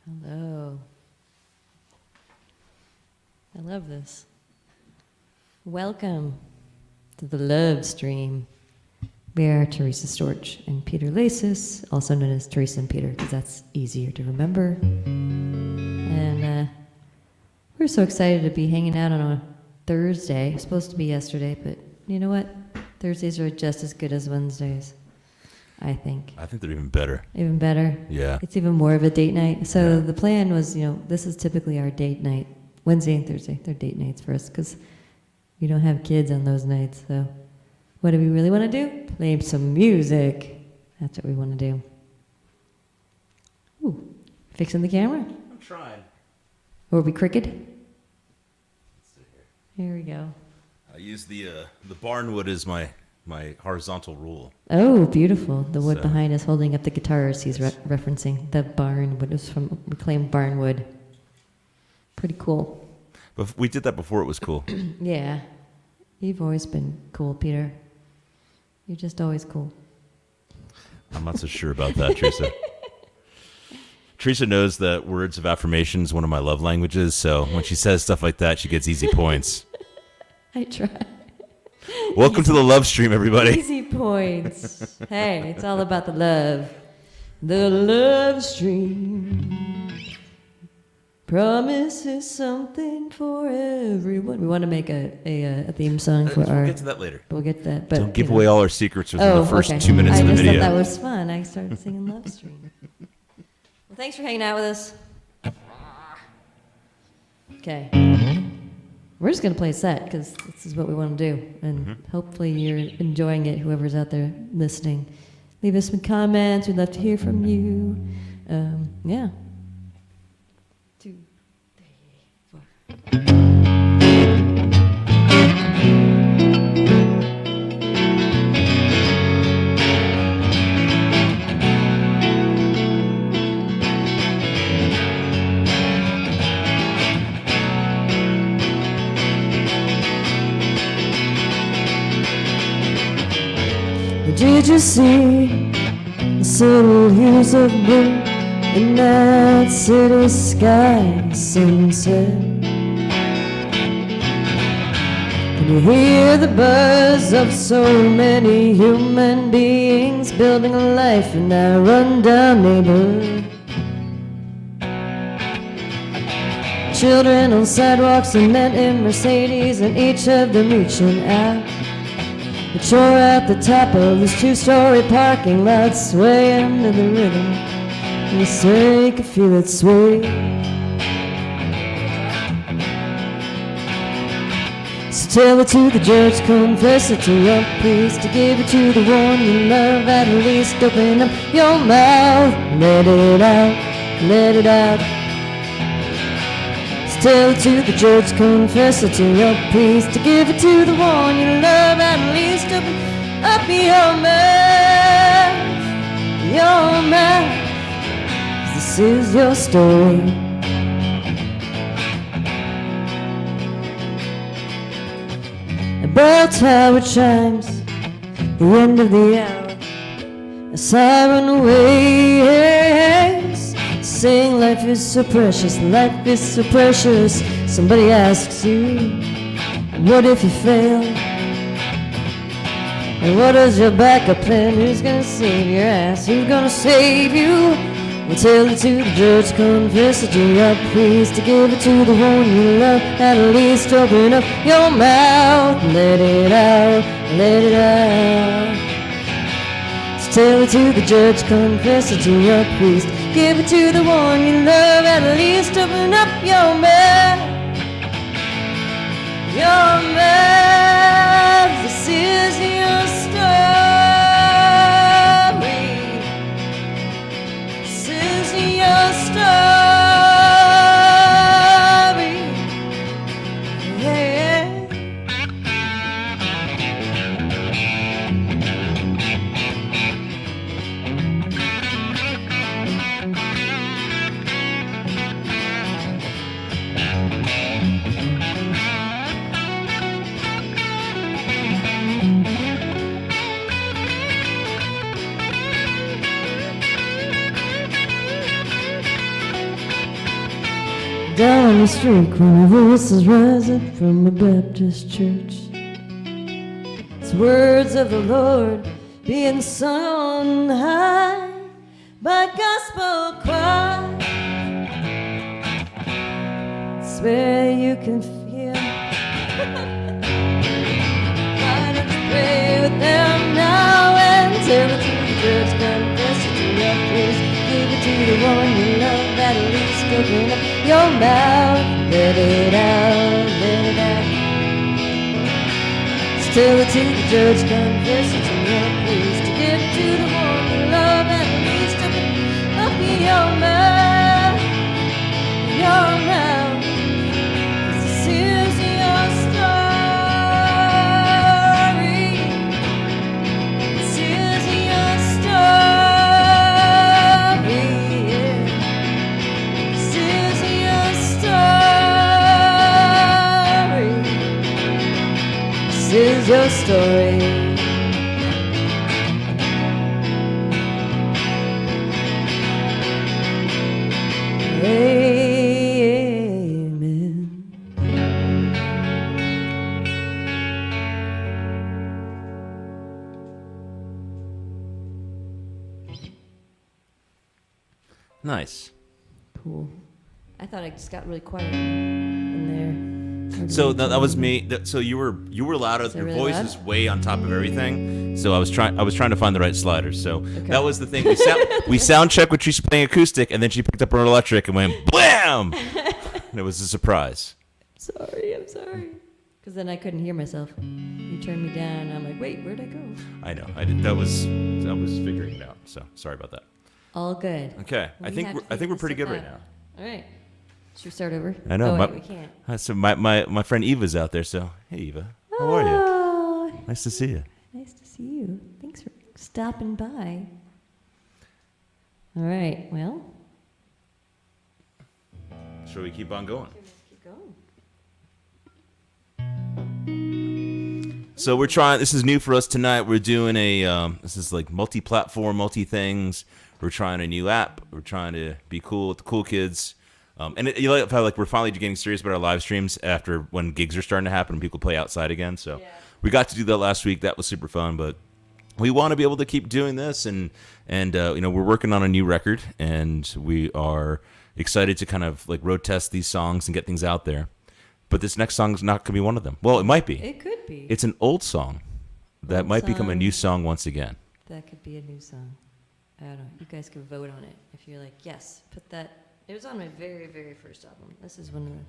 Hello. I love this. Welcome to the Love Stream. We are Teresa Storch and Peter Lasis, also known as Teresa and Peter, because that's easier to remember. And we're so excited to be hanging out on a Thursday. It was supposed to be yesterday, but you know what? Thursdays are just as good as Wednesdays, I think. I think they're even better. Even better? Yeah. It's even more of a date night. So Yeah. the plan was, this is typically our date night. Wednesday and Thursday, they're date nights for us because we don't have kids on those nights. So what do we really want to do? Play some music. That's what we want to do. Ooh, fixing the camera? I'm trying. Or we crooked? Here we go. I use the barnwood as my horizontal rule. Oh, beautiful. The wood So- behind us holding up the guitars he's referencing. The barnwood is from reclaimed barnwood. Pretty cool. But we did that before it was cool. Yeah. You've always been cool, Peter. You're just always cool. I'm not so sure about that, Teresa. Teresa knows that words of affirmation is one of my love languages, so when she says stuff like that, she gets easy points. I try. Welcome to the Love Stream, everybody. Easy points. Hey, it's all about the love. The Love Stream promises something for everyone. We want to make a theme song for our... We'll get to that later. We'll get to that. But, Don't give away all our secrets within the first okay. 2 minutes of the I just video. thought that was fun. I started singing Love Stream. Well, thanks for hanging out with us. Okay. We're just going to play a set because this is what we want to do. And hopefully you're enjoying it, whoever's out there listening. Leave us some comments. We'd love to hear from you. Yeah. 2, 3, 4. Did you see the subtle hues of blue in that city sky sunset? Can you hear the buzz of so many human beings building a life in that rundown neighborhood? Children on sidewalks and men in Mercedes, and each of them reaching out. But you're at the top of this 2-story parking lot, swaying to the rhythm. And you say you can feel it sway. So tell it to the judge, confess it to your priest, to give it to the one you love. At least open up your mouth, let it out, let it out. Tell it to the judge, confess it to your priest, to give it to the one you love. At least open up your mouth, your mouth. This is your story. A bell tower chimes, the end of the hour. A siren waves, saying life is so precious, life is so precious. Somebody asks you, what if you fail? And what is your backup plan? Who's gonna save your ass? Who's gonna save you? Well, tell it to the judge, confess it to your priest, to give it to the one you love. At least open up your mouth, let it out, let it out. Tell it to the judge, confess it to your priest, give it to the one you love. At least open up your mouth, your mouth. This is your story. This is your story. Yeah. Down on the street when the voices rising from a Baptist church. It's words of the Lord being sung on high by gospel choir. It's where you can feel. Why don't you pray with them now and tell it to the church, confess it to your priest, give it to the one you love, at least open up your mouth, let it out, let it out. Just tell it to the judge, confess it to your priest, to give it to the one you love, at least open up your mouth, your mouth. 'Cause this is your story. This is your story. Yeah. This is your story. This is your story. Amen. Nice. Cool. I thought I just got really quiet in there. So that was me. So you were louder. Is it Your really voice loud? is way on top of everything. So I was trying to find the right sliders. So Okay. that was the thing. We sound checked when she's playing acoustic, and then she picked up her electric and went blam. And it was a surprise. I'm sorry. Because then I couldn't hear myself. You turned me down, and I'm like, wait, where'd I go? I know. I was figuring it out. So sorry about that. All good. Okay. We I think have we're to I think we're figure pretty this good right stuff now. All right. Should we start over? I know. Oh, my, wait, we can't. So my friend Eva's out there. So hey Eva, how are you? Oh, Nice to see you. nice to see you. Thanks for stopping by. All right. Well, Shall we keep on going? let's keep going. So we're trying. This is new for us tonight. We're doing this is like multi-platform, multi-things. We're trying a new app. We're trying to be cool with the cool kids. You like how we're finally getting serious about our live streams after when gigs are starting to happen and people play outside again. So we got to do that last week. That was super fun. But we want to be able to keep doing this, and we're working on a new record, and we are excited to kind of like road test these songs and get things out there. But this next song is not going to be one of them. Well, it might be. It could be. It's an old song that Old might become a song. new song once again. That could be a new song. I don't know. You guys can vote on it. If you're like, yes, put that. It was on my very, very first album. This is one of the,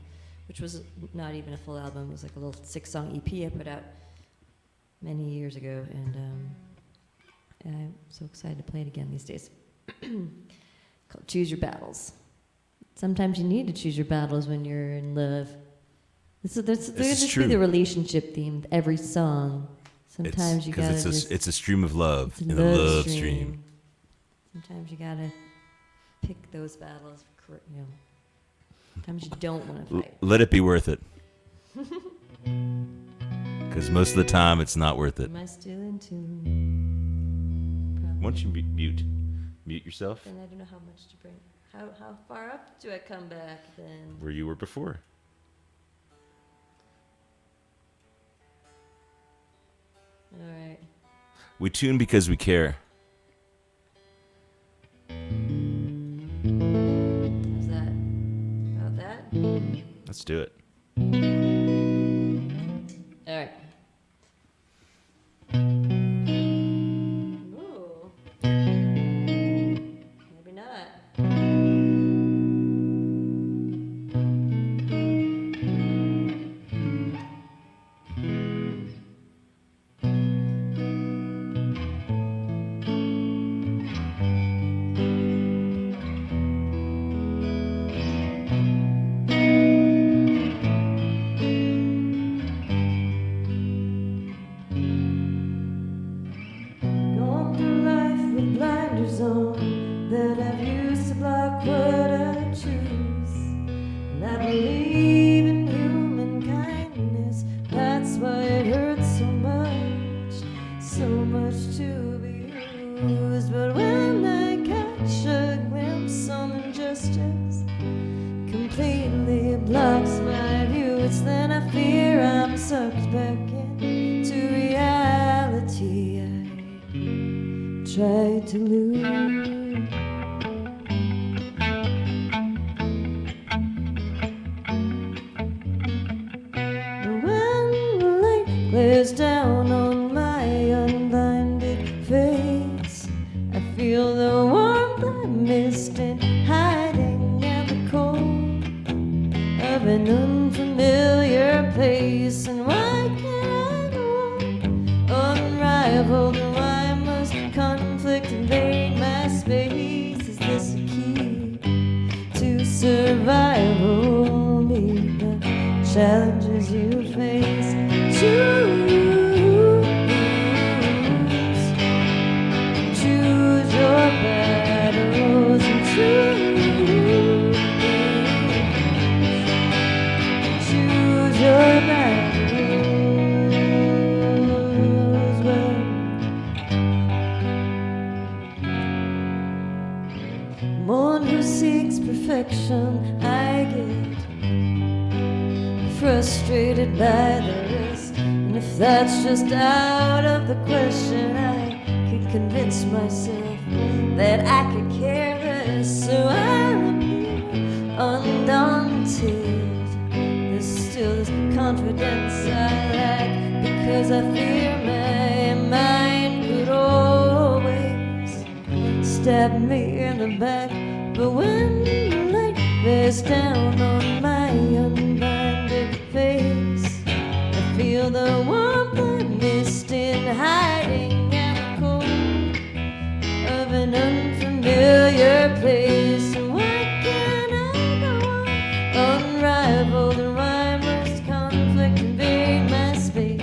which was not even a full album. It was like a little 6-song EP I put out many years ago. And I'm so excited to play it again these days. Called Choose Your Battles. Sometimes you need to choose your battles when you're in love. There's is just true. be the relationship theme with every song. Sometimes you gotta just... it's a stream of love It's a in the love stream. Sometimes you gotta pick those battles. Sometimes you don't want to fight. Let it be worth it. Because most of the time it's not worth it. Am I still in tune? Probably. Once you mute yourself Then I don't know how much to bring. How far up do I come back then? where you were before. All right. We tune because we care. How's that? About that? Let's do it. All right. Ooh. Maybe not. to lose. When the light glares down on my unblinded face, I feel the warmth I missed in hiding at the cold of an unfamiliar place. And why can't I go on unrivaled? And why must conflict invade my space? Is this a key to survival? Meet the challenges you face. Choose your battles and choose your battles well. One who seeks perfection, I get frustrated by the rest. And if that's just out of the question, I could convince myself that I could care less. So I'm undaunted. There's still this confidence I lack, because I fear my mind could always stab me in the back. But when the light bears down on my unblinded face, I feel the warmth I missed in hiding at the cold of an unfamiliar place. And why can't I go on unrivaled? And why must conflict invade my space?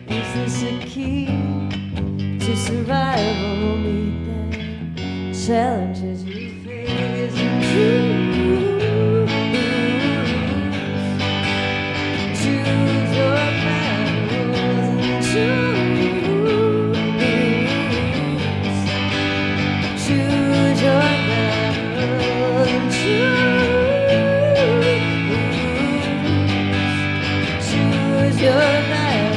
Is this a key to survival? Meet the challenges you face and choose your battles and choose your battles and choose your battles and choose your battles and choose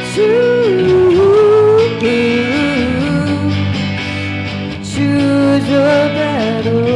your battles, choose your battles,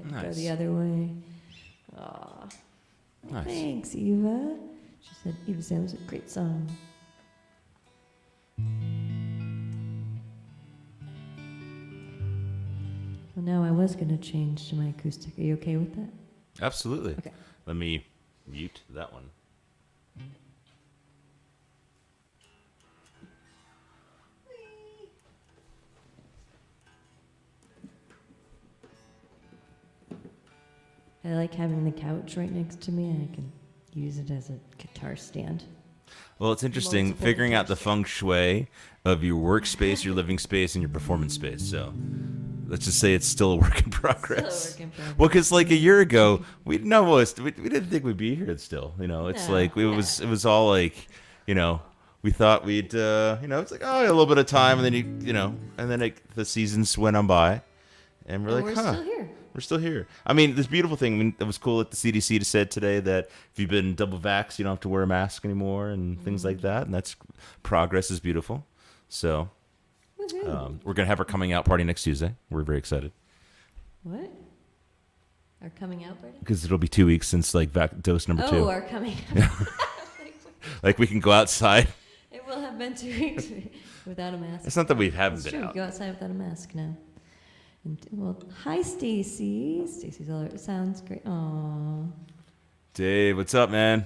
Go Nice. the other way. Aw. Nice. Thanks, Eva. She said Eva said it was a great song. Well, now I was going to change to my acoustic. Are you okay with that? Absolutely. Okay. Let me mute that one. I like having the couch right next to me, and I can use it as a guitar stand. Well, it's interesting Multiple figuring out the guitars. feng shui of your workspace, your living space, and your performance space. So let's just say it's still a work in progress. Still a work in progress. Well, because like a year ago, we didn't think we'd be here still. You know, it's No, like it was all like, you know, we thought we'd, it's like, oh, a little bit of time, and then and then the seasons went on by, and we're And like, we're huh. still here. We're still here. I mean, this beautiful thing. I mean, it was cool that the CDC said today that if you've been double vaxxed, you don't have to wear a mask anymore and things like that. And that's progress is beautiful. So we're gonna have our coming out party next Tuesday. We're very excited. What? Our coming out party? Because it'll be 2 weeks since like dose number 2. Oh, our coming out. Like we can go outside. It will have been 2 weeks without a mask. It's not that we haven't It's been true. out. Go outside without a mask now. And, well, hi, Stacy. Stacy's all sounds great. Aw. Dave, what's up, man?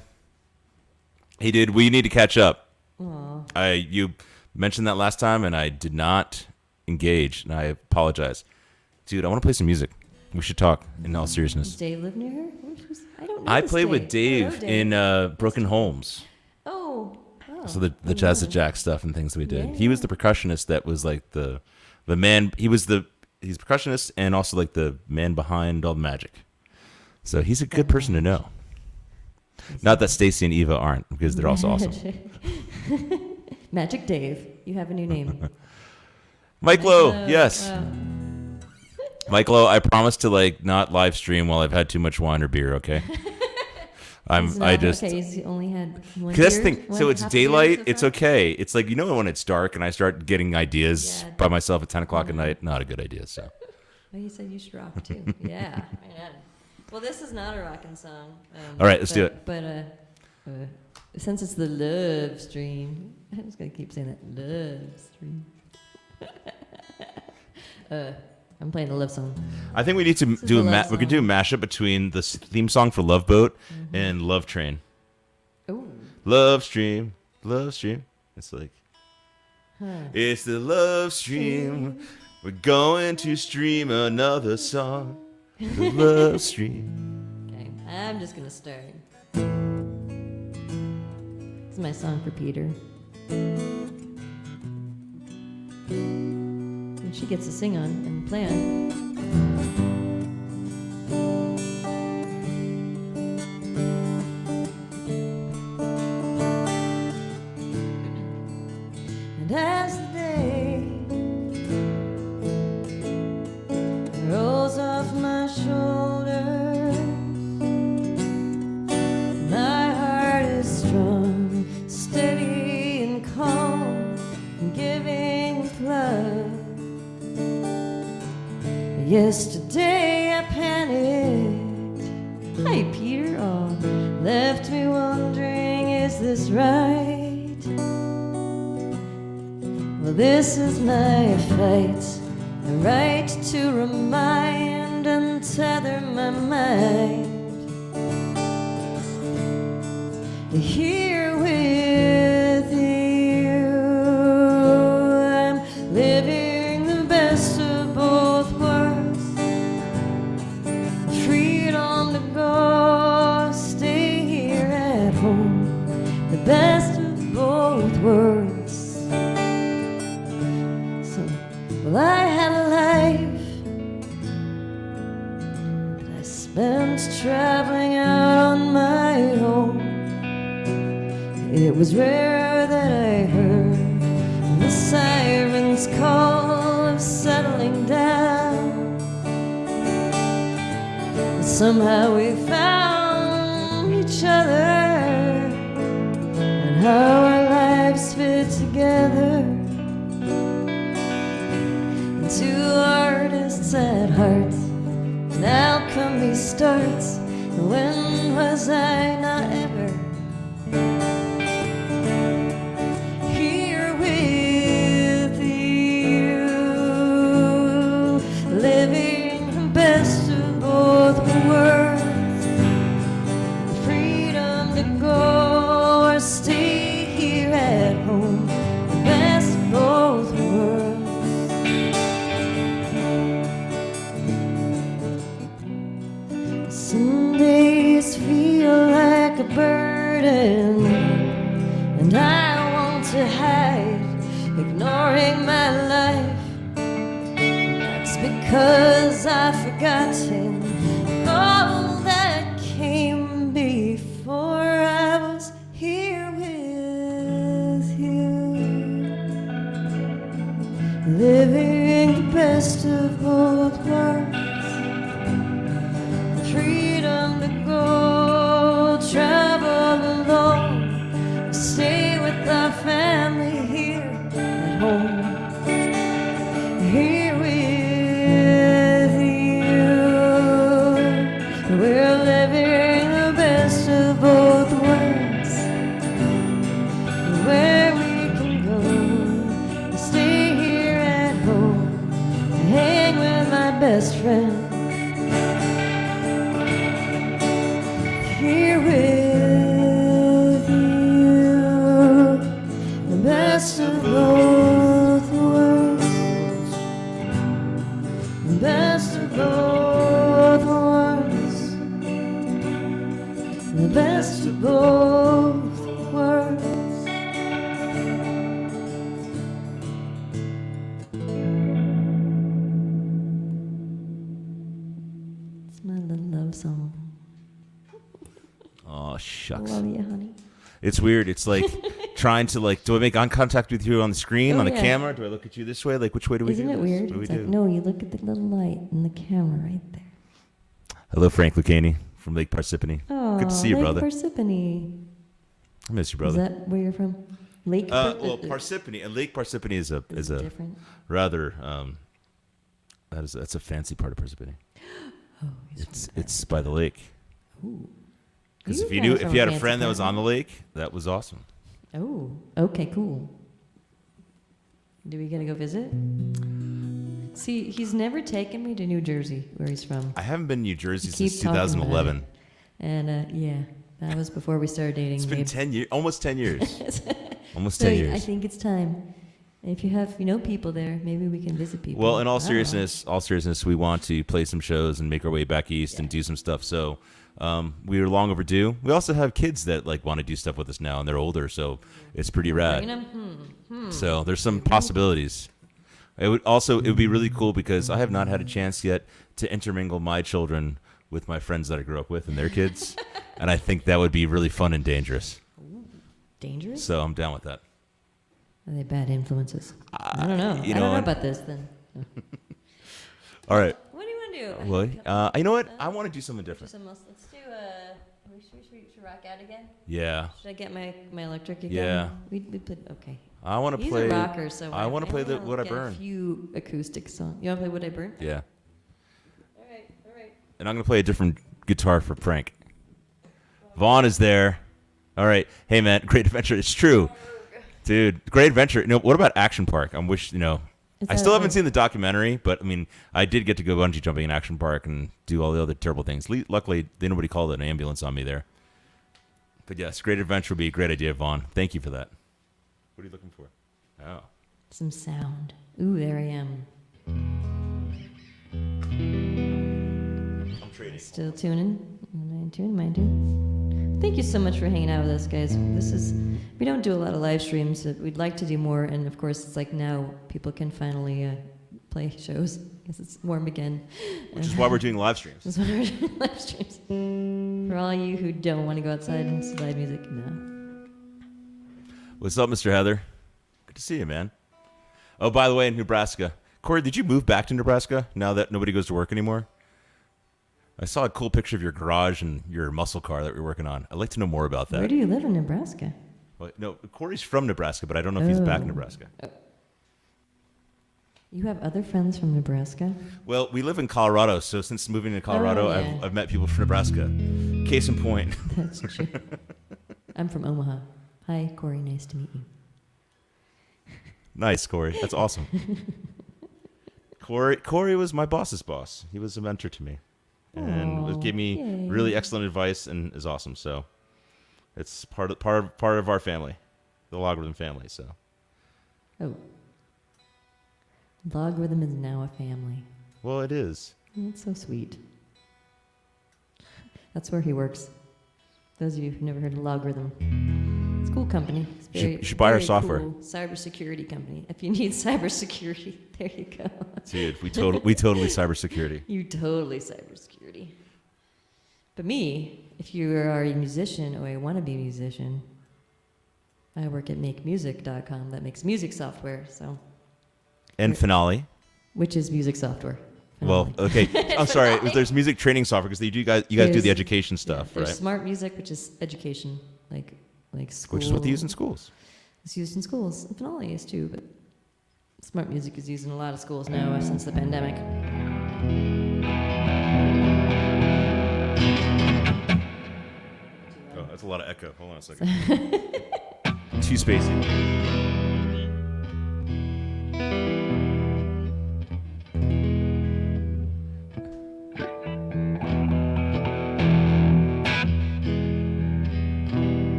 Hey, dude, we need to catch up. Aw. You mentioned that last time, and I did not engage, and I apologize. Dude, I want to play some music. We should talk in all seriousness. Does Dave live near her? I don't know. I this played with Dave Hello, Dave. in Broken Homes. Oh. So the Jazz at Jack stuff and things that we did. He was the percussionist that was like the man. He's percussionist and also like the man behind all the magic. So he's a good person to know. Not that Stacy and Eva aren't, because they're also awesome. Magic Dave. You have a new name. Mike Lowe, yes. Wow. Mike Lowe, I promise to like not live stream while I've had too much wine or beer, okay? Okay, he's only had one Cause that's the beer, thing. one So it's half beer daylight. so It's far? okay. It's like, when it's dark and I start getting ideas Yeah. by myself at 10 o'clock at night. Not a good idea. So Well, you said you should rock too. Yeah. Man. Well, this is not a rockin' song. All right, let's do it. But since it's the love stream, I'm just gonna keep saying that love stream. I'm playing the love song. I think we need to is do the love we could do a mashup between the theme song for Love Boat and Love Train. Ooh. Love Stream, Love Stream. It's like it's the Love Stream. We're going to stream another song. The Love Stream. Okay, I'm just gonna start. This is my song for Peter. And she gets to sing on and play on. And as the day rolls off my shoulders, my heart is strong, steady and calm, and giving love. Yesterday I panicked. Hi, Peter. Oh, left me wondering, is this right? Well, this is my fight, a right to remind and tether my mind. Here with you, I'm living the best of both worlds. Freedom to go, stay here at home. The best of both worlds. Well, I had a life that I spent traveling out on my own. It was rare that I heard the siren's call of settling down. But somehow we found each other, and how our lives fit together. Two artists at heart, now come these starts. When was I not ever here with you, living the best of both worlds, freedom to go or stay here at home, the best of both worlds. Some days feel like a burden, and I want to hide, ignoring my life. That's because I've forgotten all that came before I was here with you, living the best of both worlds. here with you. The best of both worlds. The best of both worlds. The best of both worlds. It's my little love song. Oh, shucks. Love you, honey. It's weird. It's like trying to like, do I make eye contact with you on the screen, Oh, on the yeah. camera? Do I look at you this way? Like, which way do we Isn't do it this? weird? What do we It's do? like, no, you look at the little light in the camera right there. Hello, Frank Lucchini from Lake Parsippany. Oh, Good to see you, Lake brother. Parsippany. I miss you, Is brother. that where you're from? Lake Well, Parsippany, Lake Parsippany is a different. rather that's a fancy part of Parsippany. Oh, It's by the lake. Because You if you guys knew, from if you had a fancy friend that was part. on the lake, that was awesome. Oh, okay, cool. Do we get to go visit? See, he's never taken me to New Jersey, where he's from. I haven't been in New Jersey Keep since talking about 2011. it. And yeah, that was before we started dating. It's been babe. 10 years, almost 10 years. Almost So 10 years. I think it's time. And if you have, people there, maybe we can visit people. Well, in all I don't know. seriousness, we want to play some shows and make our way back east and do some stuff. So we are long overdue. We also have kids that like want to do stuff with us now, and they're older, so it's pretty Bring rad. 'em? So there's some possibilities. It would be really cool because I have not had a chance yet to intermingle my children with my friends that I grew up with and their kids, and I think that would be really fun and dangerous. Dangerous? So I'm down with that. Are they bad influences? I don't know. I don't know about this then. All right. What do you want to do? Well, you know what? I want to do something different. Something else. Let's do should rock out again? Yeah. Should I get my electric again? Yeah. We put, okay. I want to He's play. a rocker, so I want to play the wanna What I get a Burn. few acoustic songs. You want to play What I Burn? Yeah. All right. And I'm going to play a different guitar for Frank. Vaughn is there. All right. Hey, man. Great adventure. It's true. Dude, great adventure. What about Action Park? I wish, Is I that still haven't like- seen the documentary, but I mean, I did get to go bungee jumping in Action Park and do all the other terrible things. Luckily, nobody called an ambulance on me there. But yes, great adventure would be a great idea, Vaughn. Thank you for that. What are you looking for? Oh. Some sound. Ooh, there I am. I'm trading. Still tuning. Mine tune. Thank you so much for hanging out with us, guys. We don't do a lot of live streams. We'd like to do more, and of course, it's like now people can finally play shows because it's warm again. Which is why we're doing live streams. That's why we're doing live streams. For all you who don't want to go outside and see live music, no. What's up, Mr. Heather? Good to see you, man. Oh, by the way, in Nebraska. Corey, did you move back to Nebraska now that nobody goes to work anymore? I saw a cool picture of your garage and your muscle car that we're working on. I'd like to know more about that. Where do you live in Nebraska? Well, no, Corey's from Nebraska, but I don't know if he's back in Nebraska. You have other friends from Nebraska? Well, we live in Colorado, so since moving to Colorado, Oh, yeah. I've met people from Nebraska. Case in point. That's true. I'm from Omaha. Hi, Corey. Nice to meet you. Nice, Corey. That's awesome. Corey was my boss's boss. He was a mentor to me, and Aw, gave me yay. really excellent advice, and is awesome. So it's part of our family, the Logarithm family. So Oh. Logarithm is now a family. well, it is. That's so sweet. That's where he works. Those of you who've never heard of Logarithm. It's a cool company. It's You should buy our very software. Cool cybersecurity company. If you need cybersecurity, there you go. Dude, we totally cybersecurity. You totally cybersecurity. But me, if you are a musician or a wannabe musician, I work at makemusic.com that makes music software, so And Finale. which is music software. Well, Finale. okay. I'm sorry. There's music training software because you guys do There's- the education stuff, There's right? smart music, which is education, like school. Which is what they use in schools. It's used in schools. And Finale is too, but smart music is used in a lot of schools now since the pandemic. Oh, that's a lot of echo. Hold on a second. Too spacey.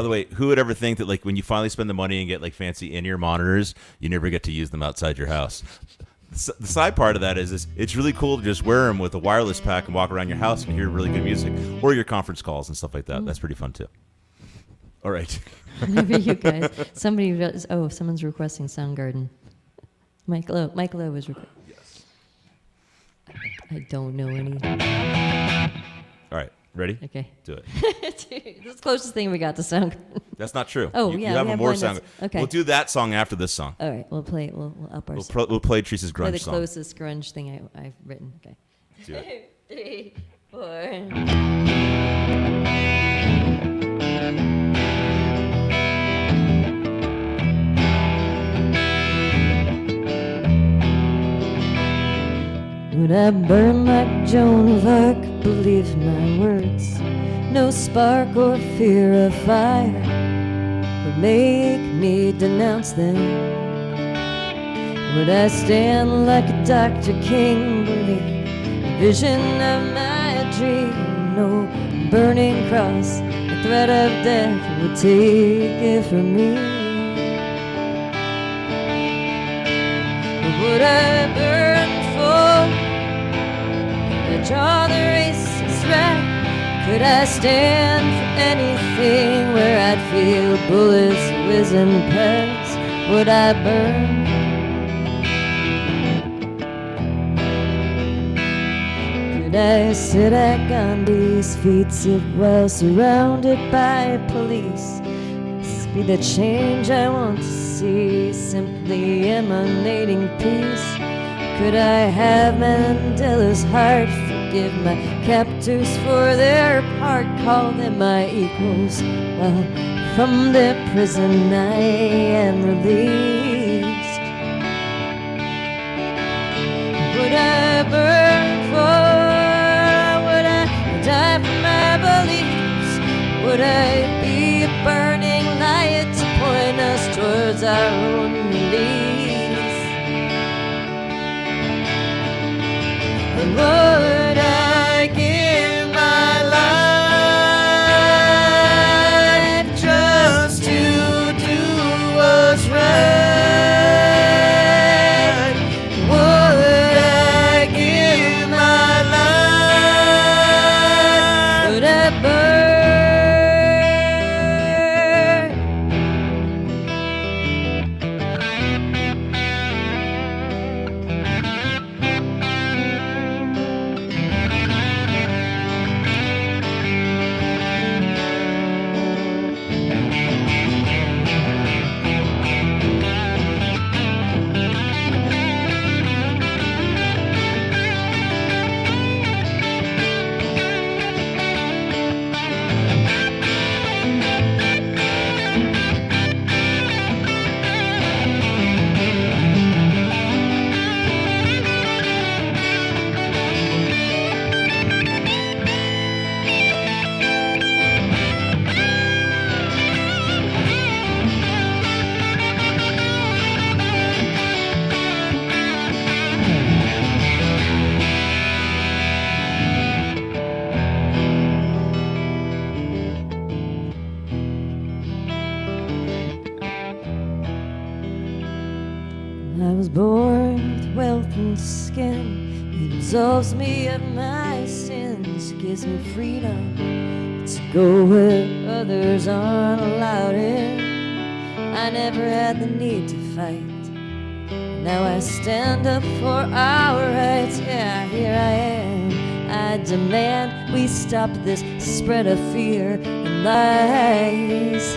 By the way, who would ever think that like when you finally spend the money and get like fancy in-ear monitors, you never get to use them outside your house? The side part of that is it's really cool to just wear them with a wireless pack and walk around your house and hear really good music, or your conference calls and stuff like that. That's pretty fun too. All right. Maybe you guys. Someone's requesting Soundgarden. Mike Lowe was requesting. Yes. I don't know any. All right. Ready? Okay. Do it. This is the closest thing we got to Soundgarden. That's not true. Oh, you yeah, have we a have more one song. that's- okay. We'll do that song after this song. All right, we'll up our. We'll play Teresa's play grunge the song. closest grunge thing I've written. Okay. Do it. 3, 4. Would I burn like Joan if I could believe my words? No spark or fear of fire would make me denounce them. Would I stand like a Dr. King, believe a vision of my dream? No burning cross, the threat of death would take it from me. Would I burn for? Could I draw the racist right? Could I stand for anything where I'd feel bullets whizzing past? Would I burn? Could I sit at Gandhi's feet, sit well surrounded by police? This be the change I want to see, simply emanating peace. Could I have Mandela's heart, forgive my captors for their part, call them my equals, while from their prison I am released? Would I burn for? Would I die for my beliefs? Would I be a burning light to point us towards our own release? And would I give my life just to do what's right? Would I give my life? Would I burn? I was born with wealth and skin. He absolves me of my sins, gives me freedom to go where others aren't allowed in. I never had the need to fight. Now I stand up for our rights. Yeah, here I am. I demand we stop this spread of fear and lies.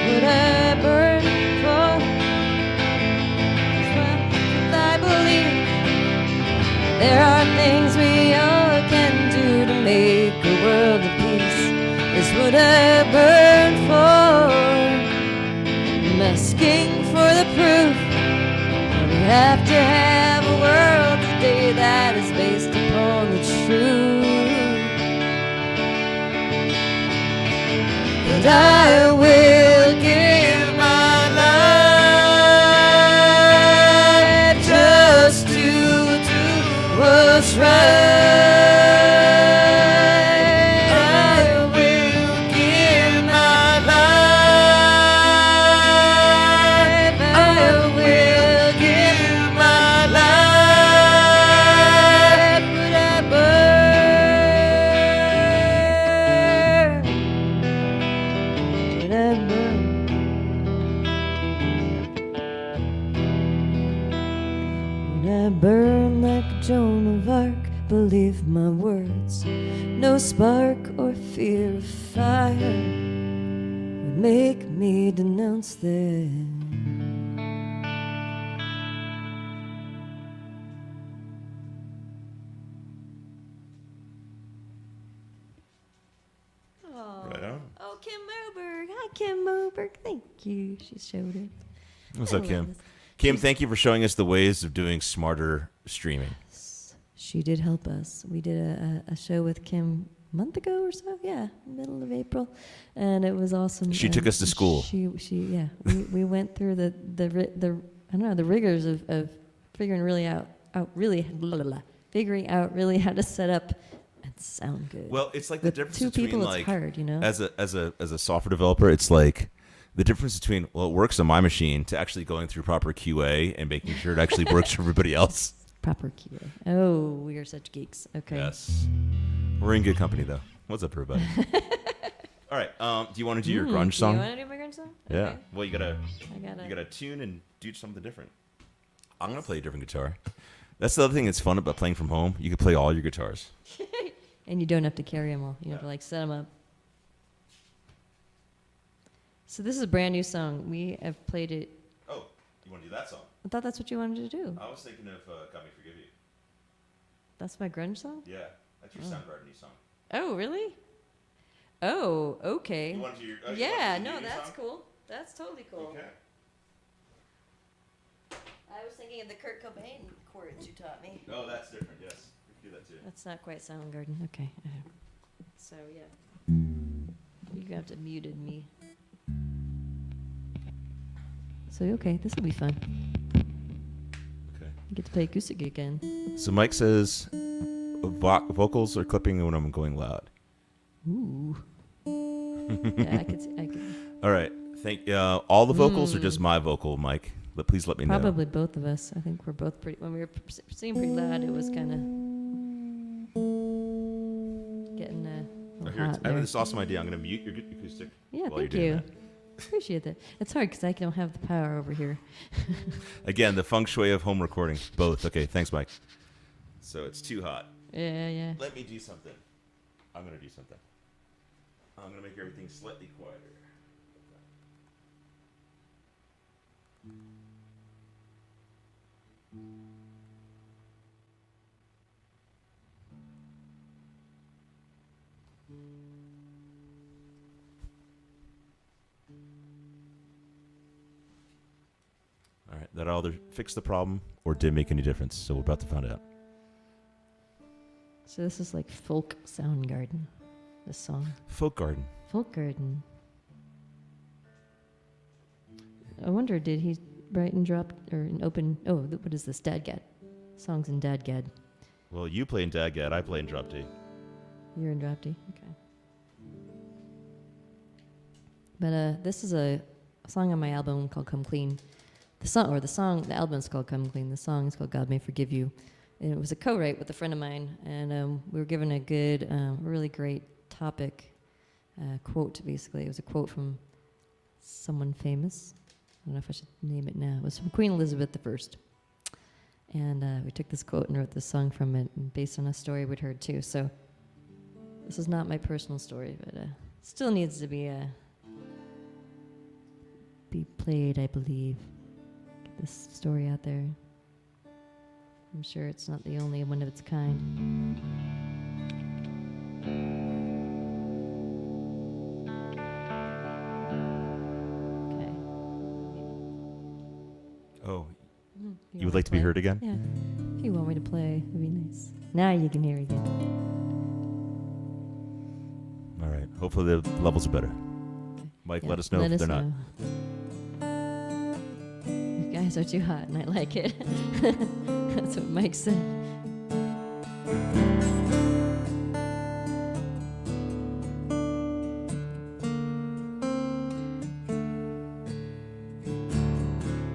Would I burn for? I believe there are things we all can do to make a world of peace. This would I burn for, I'm asking for the proof. We have to have a world today that is based upon the truth. And I will give my life just to do what's right. I will give And I burn like Joan of Arc, believe my words. No spark or fear of fire would make me denounce them. Right on. Oh, Kim Moberg. Hi, Kim Moberg. Thank you. She showed it. What's up, Kim? Kim, thank you for showing us the ways of doing smarter streaming. She did help us. We did a show with Kim a month ago or so. Yeah, middle of April, and it was awesome. She took us to school. Yeah. We went through the I don't know, the rigors of figuring out really how to set up and sound good. Well, it's like the With difference two between people, like it's hard, you know. As a software developer, it's like the difference between it works on my machine to actually going through proper QA and making sure it actually works for everybody else. Proper QA. Oh, we are such geeks. Okay. Yes, we're in good company though. What's up, everybody? All right. Do you want to do your grunge song? Do you want to do my grunge song? Yeah. Okay. Well, you gotta I you tune and do something different. I'm gonna play a different guitar. That's the other thing that's fun about playing from home. You can play all your guitars. And you don't have to carry them all. You have to like set them up. So this is a brand new song. We have played it. Oh, you want to do that song? I thought that's what you wanted to do. I was thinking of "Got Me Forgive You." That's my grunge song? Yeah, that's your Soundgarden new song. Oh, really? Oh, okay. You want to do your? Yeah, no, that's cool. That's totally cool. Okay. I was thinking of the Kurt Cobain chords you taught me. Oh, that's different. Yes, we can do that too. That's not quite Soundgarden. Okay. So, yeah. You're going to have to muted me. So, okay, this will be fun. Okay. You get to play acoustic again. So Mike says vocals are clipping when I'm going loud. Ooh. Yeah, I could. All right. All the vocals or just my vocal, Mike? But please let me know. Probably both of us. I think we're both pretty. When we were singing pretty loud, it was kind of getting hot. I have this awesome idea. I'm going to mute your acoustic. Yeah, while thank you're doing you. that. Appreciate that. It's hard because I don't have the power over here. Again, the feng shui of home recording. Both. Okay, thanks, Mike. So it's too hot. Yeah. Let me do something. I'm going to do something. I'm going to make everything slightly quieter. All right, that either fixed the problem or didn't make any difference. So we're about to find out. So this is like folk Soundgarden, this song. Folk Garden. Folk Garden. I wonder, did he write and drop or an open? Oh, what is this? Dadgad. Songs in Dadgad. Well, you play in Dadgad, I play in Drop D. You're in Drop D. Okay. But this is a song on my album called "Come Clean." The album is called "Come Clean." The song is called "God May Forgive You." And it was a co-write with a friend of mine, and we were given a good, really great topic quote. Basically, it was a quote from someone famous. I don't know if I should name it now. It was from Queen Elizabeth I, and we took this quote and wrote this song from it, based on a story we'd heard too. So this is not my personal story, but still needs to be played, I believe. Get this story out there. I'm sure it's not the only one of its kind. Okay. Oh, you would like to be heard again? Yeah. If you want me to play, it'd be nice. Now you can hear again. All right. Hopefully the levels are better. Okay. Mike, Yeah, let us know if they're not. You guys are too hot, and I like it. That's what Mike said.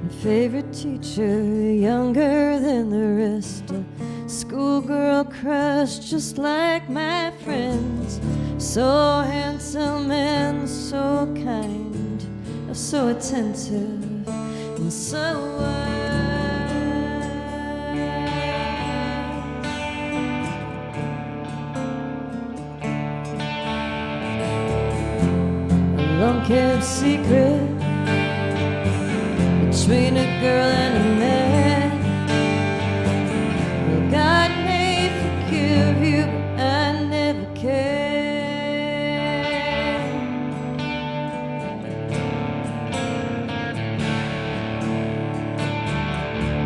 My favorite teacher, younger than the rest, a schoolgirl crush just like my friends. So handsome and so kind, so attentive and so wise. long-kept secret between a girl and a man. Well, God may forgive you, but I never can.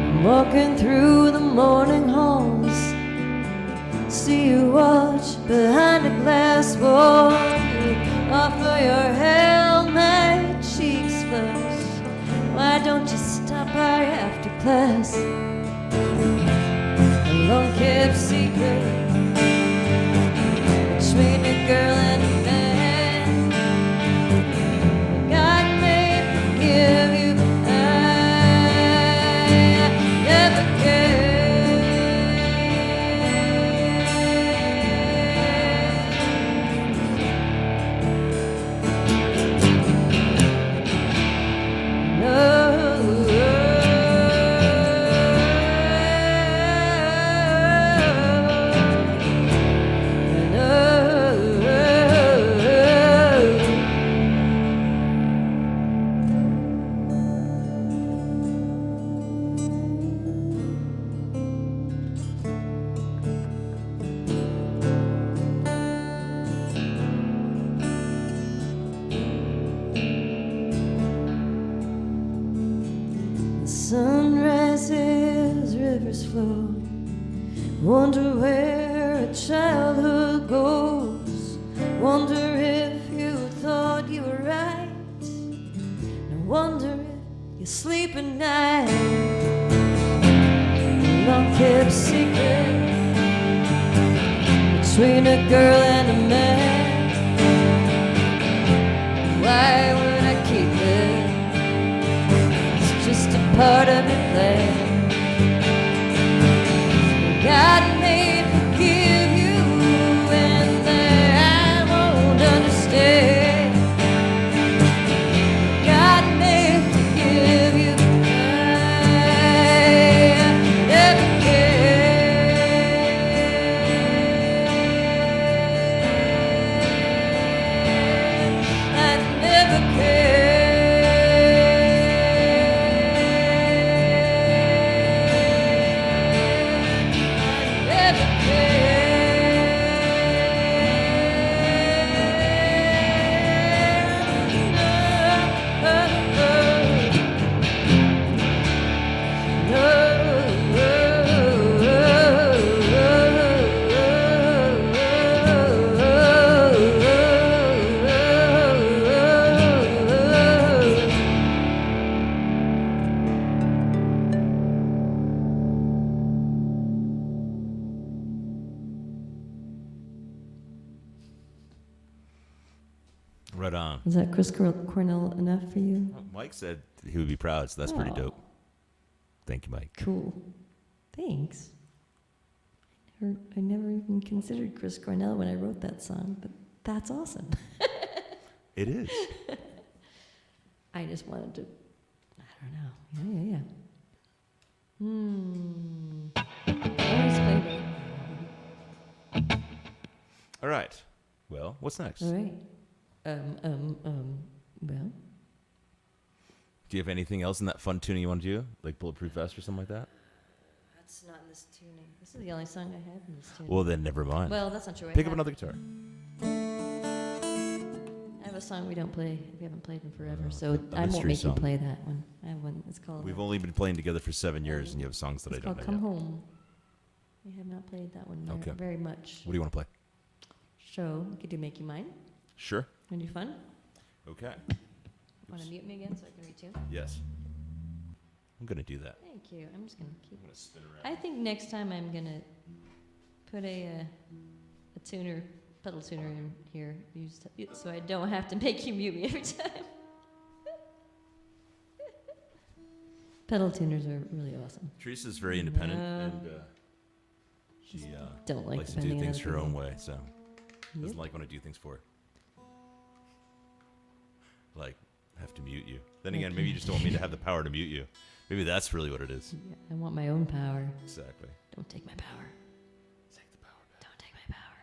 I'm walking through the morning halls, see you watch behind a glass wall. You offer your help, my cheeks flush. Why don't you stop by after class? A long-kept secret between a girl and a man. God may forgive you, but I never can. Sunrises, rivers flow. Wonder where a childhood goes. Wonder if you thought you were right. No wonder if you sleep at night. A long-kept secret between a girl and a man. Why would I keep it? Just a part of your plan. God may forgive you, and I won't understand. God may forgive you, I never can. I never can. Right on. Is that Chris Cornell enough for you? Mike said he would be proud, so that's pretty dope. Thank you, Mike. Cool. Thanks. I never even considered Chris Cornell when I wrote that song, but that's awesome. It is. I just wanted to, I don't know. Always play that. All right. Well, what's next? All right. Well. Do you have anything else in that fun tuning you want to do? Like Bulletproof Vest or something like that? That's not in this tuning. This is the only song I have in this tuning. Well, then never mind. Well, that's not true. Pick up another guitar. I have a song we haven't played in forever, so a I won't mystery make song. you play that one. I have one. It's called. We've only been playing together for 7 years, and you have songs that I It's don't called know Come yet. Home. We have not played that one Okay. very much. What do you want to play? So we could do Make You Mine. Sure. Want to do fun? Okay. Want to mute me again so I can retune? Yes. I'm going to do that. Thank you. I'm just gonna keep. I'm going to spin around. I think next time I'm gonna put a tuner, pedal tuner in here, so I don't have to make you mute me every time. Pedal tuners are really awesome. Teresa's very independent, and she Don't like likes to do depending on things other her own people. way, so Yep. doesn't like when I do things for her. Like, have to mute you. Then again, maybe you just don't want me to have the power to mute you. Maybe that's really what it is. Yeah, I want my own power. Exactly. Don't take my power. Take the power back. Don't take my power.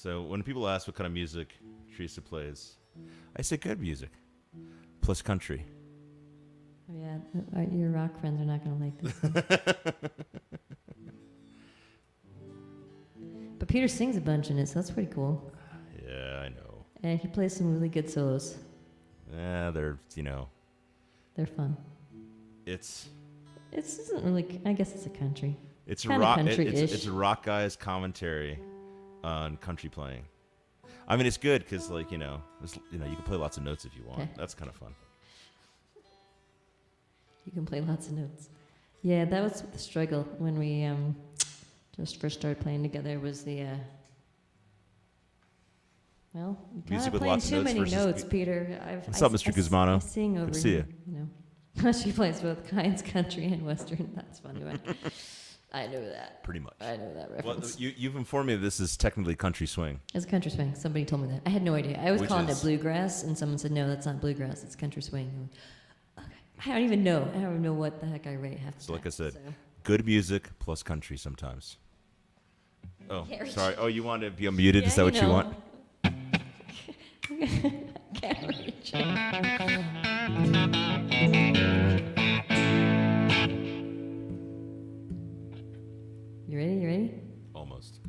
So when people ask what kind of music Teresa plays, I say good music plus country. Oh, yeah, your rock friends are not going to like this one. But Peter sings a bunch in it, so that's pretty cool. Yeah, I know. And he plays some really good solos. Yeah, they're fun. It isn't really. I guess it's a country. It's kinda rock. country-ish. It's a rock guy's commentary on country playing. I mean, it's good because you can play lots of notes if you want. Okay. That's kind of fun. You can play lots of notes. Yeah, that was the struggle when we just first started playing together. Was the well, you Music kind with playing lots of too notes many versus notes, Peter. What's up, Mr. Guzmano? I sing over Good to see here, you know. She plays both kinds, country and western. That's funny, right? I know that. Pretty much. I know that Well, reference. you've informed me this is technically country swing. It's country swing. Somebody told me that. I had no idea. I was Which calling is? it bluegrass, and someone said, no, that's not bluegrass. It's country swing. I'm like, okay. I don't even know. I don't even know what the heck I rate half the So like time, I said, so. good music plus country sometimes. Oh, Yeah, sorry. Oh, you want to be unmuted? Yeah, Is that what you want? Can't reach. You ready? You ready? Almost.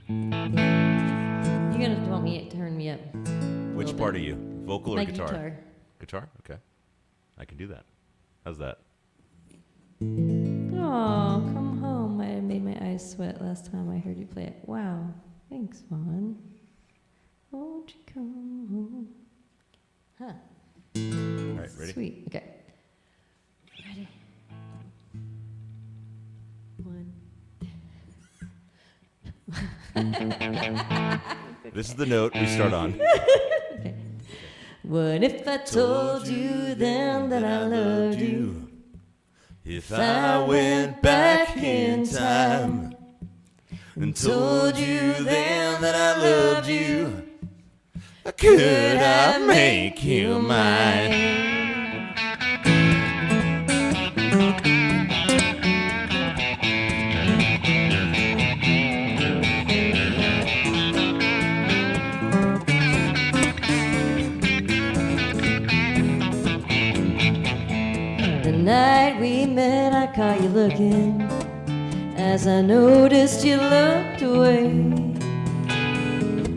You're gonna want me to turn me up. Which part are you? Vocal or My guitar? Guitar? Okay. I can do that. How's that? Oh, come home. I made my eyes sweat last time I heard you play it. Wow. Thanks, Vaughn. Won't you come home? Huh. All right, ready? Sweet. Okay. Ready. One. This is the note we start on. Okay. What if I told you then that I loved you? If I went back in time and told you then that I loved you, could I make you mine? The night we met, I caught you looking. As I noticed you looked away.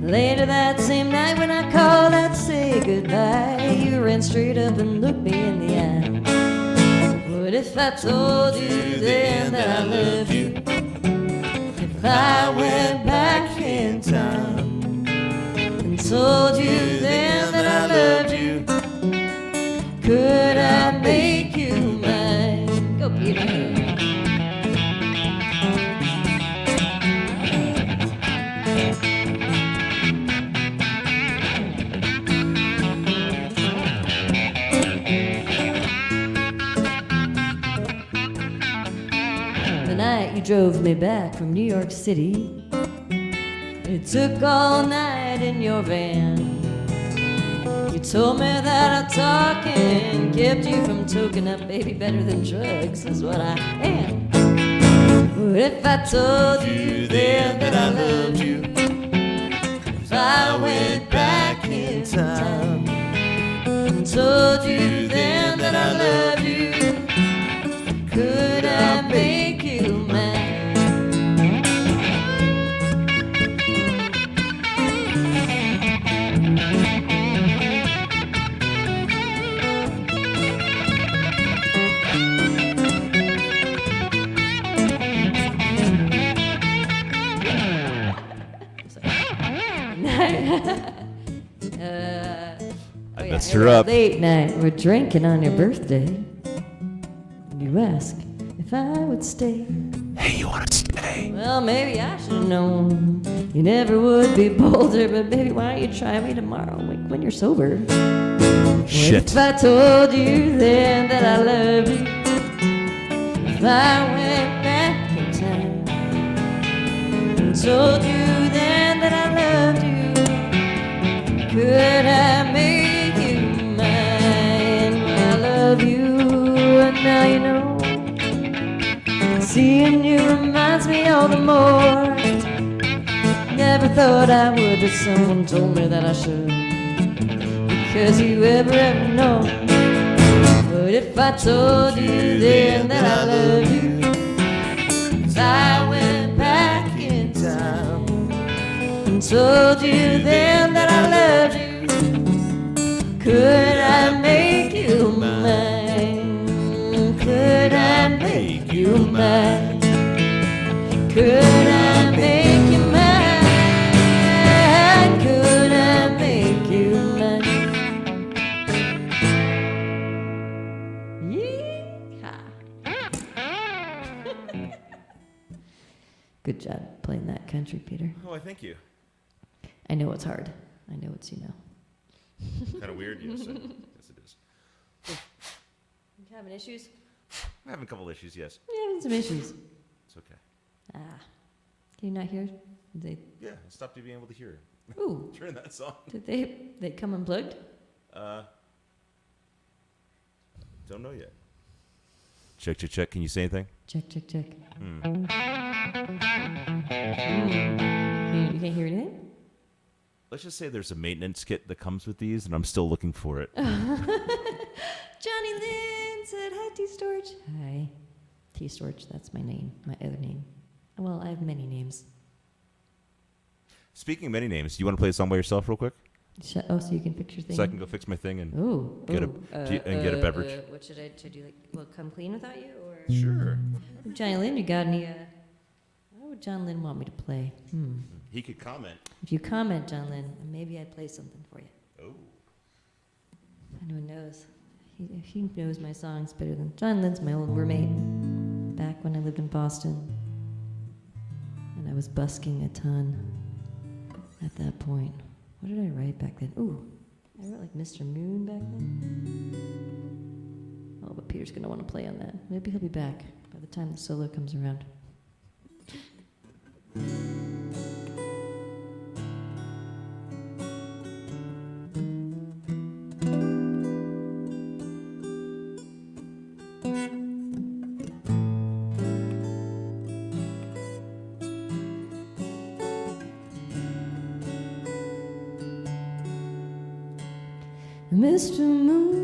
Later that same night when I called out to say goodbye, you ran straight up and looked me in the eye. What if I told you then that I loved you? If I went back in time and told you then that I loved you, could I make you mine? Go, Peter. The night you drove me back from New York City, it took all night in your van. You told me that I talk and kept you from toking up, baby, better than drugs is what I am. What if I told you then that I loved you? If I went back in time and told you then that I loved you, could I make you mine? I messed her up. Late night, we're drinking on your birthday. And you ask if I would stay. Hey, you want to stay? Well, maybe I should have known you never would be bolder. But baby, why don't you try me tomorrow, like when you're sober? Shit. If I told you then that I loved you, if I went back in time and told you then that I loved you, could I make you mine? I love you, and now you know. Seeing you reminds me all the more. Never never thought I would, but someone told me that I should. Because you ever know. But if I told you then that I love you, if I went back in time and told you then that I loved you, could I make you mine? Could I make you mine? Could I make you mine? Could I make you mine? Yeehaw. Good job playing that country, Peter. Oh, I thank you. I know it's hard. I know it's, Kind of weird, yes. Yes, it is. You having issues? I'm having a couple issues, yes. Yeah, having some issues. It's okay. Can you not hear? They Yeah, I stopped you being able to hear it. ooh. During that song. Did they come unplugged? Don't know yet. Check, check, check. Can you say anything? Check. You can't hear anything? Let's just say there's a maintenance kit that comes with these, and I'm still looking for it. Johnny Lynn said hi, T-Storage. Hi. T-Storage, that's my name, my other name. Well, I have many names. Speaking of many names, do you want to play a song by yourself real quick? So you can fix your thing? So I can go fix my thing and get a beverage. What should I do? Come clean without you? Or Sure. Johnny Lynn, you got any... what would John Lynn want me to play? He could comment. If you comment, John Lynn, maybe I'd play something for you. Oh. Anyone knows? He knows my songs better than... John Lynn's my old roommate back when I lived in Boston. And I was busking a ton at that point. What did I write back then? Ooh, I wrote like Mr. Moon back then. Oh, but Peter's going to want to play on that. Maybe he'll be back by the time the solo comes around. Mr. Moon,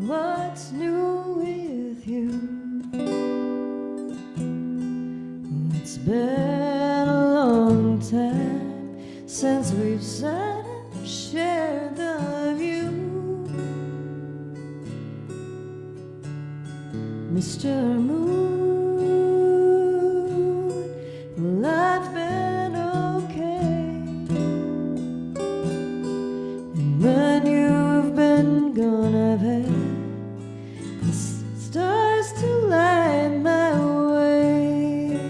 what's new with you? It's been a long time since we've sat and shared the view. Mr. Moon, well, I've been okay. When you've been gone, I've had the stars to light my way.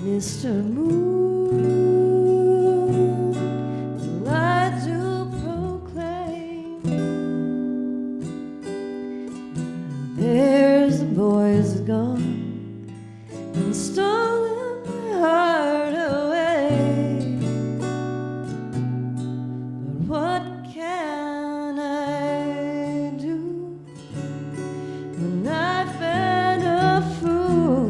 Mr. Moon, well, I do proclaim there's a boy who's gone and stolen my heart away. What can I do when I've been a fool?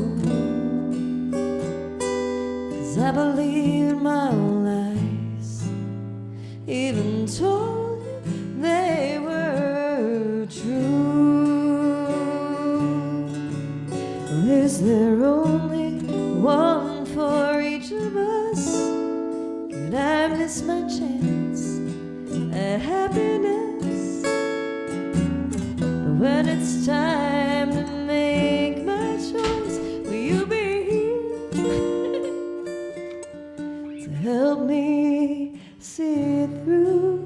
'Cause I believed my own lies, even told you they were true. Well, is there only one for each of us? Could I miss my chance at happiness? But when it's time to make my choice, will you be here to help me see it through?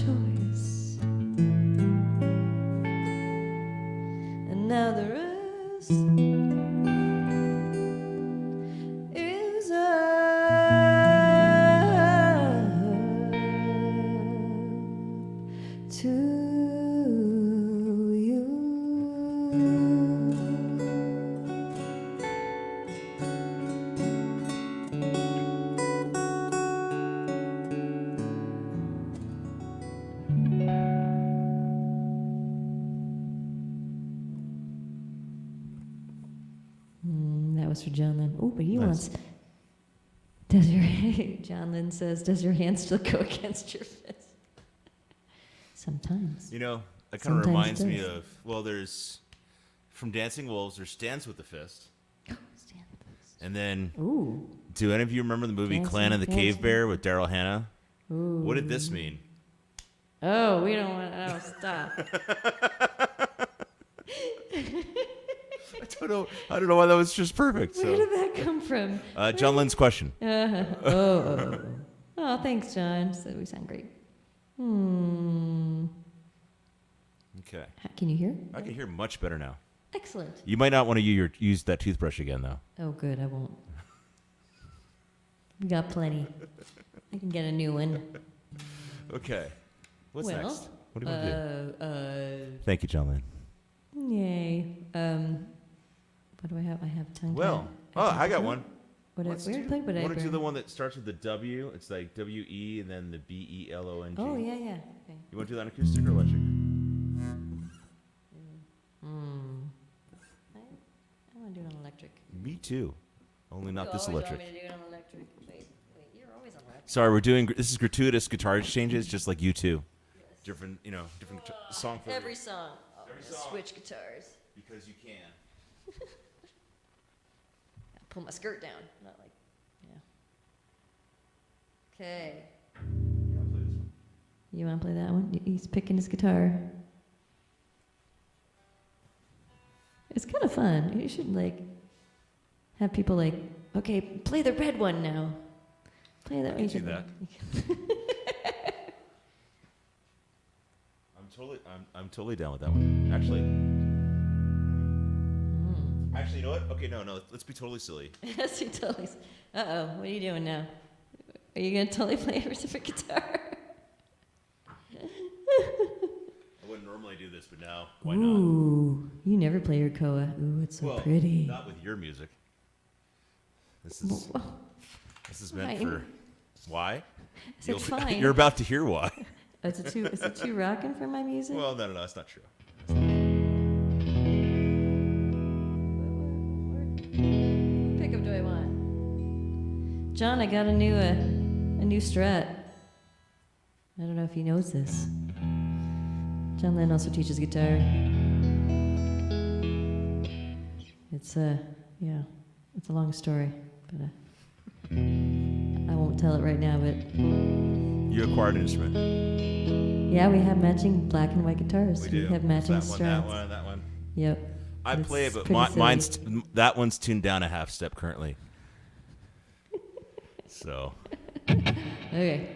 choice. And now the rest is up to you. That was for John Lynn. Oh, but he Nice. wants. Does your John Lynn says, "Does your hand still go against your fist?" Sometimes. You know, that kind of Sometimes reminds it me does. of, well, there's, from Dancing Wolves, there's Stands with the Fist. Stand this. And then, Ooh. do any of you remember the movie Dancing Clan of the Cave Dancing. Bear with Daryl Hannah? Ooh. What did this mean? Oh, we don't want. Oh, stop. I don't know why that was just perfect. Where So, did that come from? John Lynn's question. Oh, thanks, John. So we sound great. Hmm. Okay. Can you hear? I can hear much better now. Excellent. You might not want to use that toothbrush again, though. Oh, good. I won't. We got plenty. I can get a new one. Okay. What's Well, next? What do you want to do? Thank you, John Lynn. Yay. What do I have? I have tongue. Well, I got one. What Let's weird do, thing, but I want to do the one that starts with the W? It's like W-E and then the B-E-L-O-N-G. Oh, yeah. Okay. You want to do that on acoustic or electric? I want to do it on electric. Me too. Only not this electric. Want me to do it on electric. Wait, you're always on electric. Sorry, this is gratuitous guitar exchanges, just like you two. Different, different song for Every song. Oh, Every just song. switch guitars. because you can. Pull my skirt down. Not like, yeah. Okay. You want to play this one? You want to play that one? He's picking his guitar. It's kind of fun. You should have people okay, play the red one now. Play that. I can do that. I'm totally down with that one. Actually, you know what? Okay, no, let's be totally silly. Yes, you totally. Uh-oh, what are you doing now? Are you gonna totally play a different guitar? I wouldn't normally do this, but now why not? Ooh, you never play your koa. Ooh, it's so Well, pretty. not with your music. This is meant Fine. for why? Is it fine? You're about to hear why. Is it too rocking for my music? Well, no, that's not true. What pickup do I want? John, I got a new Strat. I don't know if he knows this. John Lynn also teaches guitar. It's it's a long story, but I won't tell it right now. But You acquired an instrument. yeah, we have matching black and white guitars. We do. have matching That one, that Strats. one, that one. Yep. I It's play it, but pretty silly. mine's that one's tuned down a half step currently. So Okay.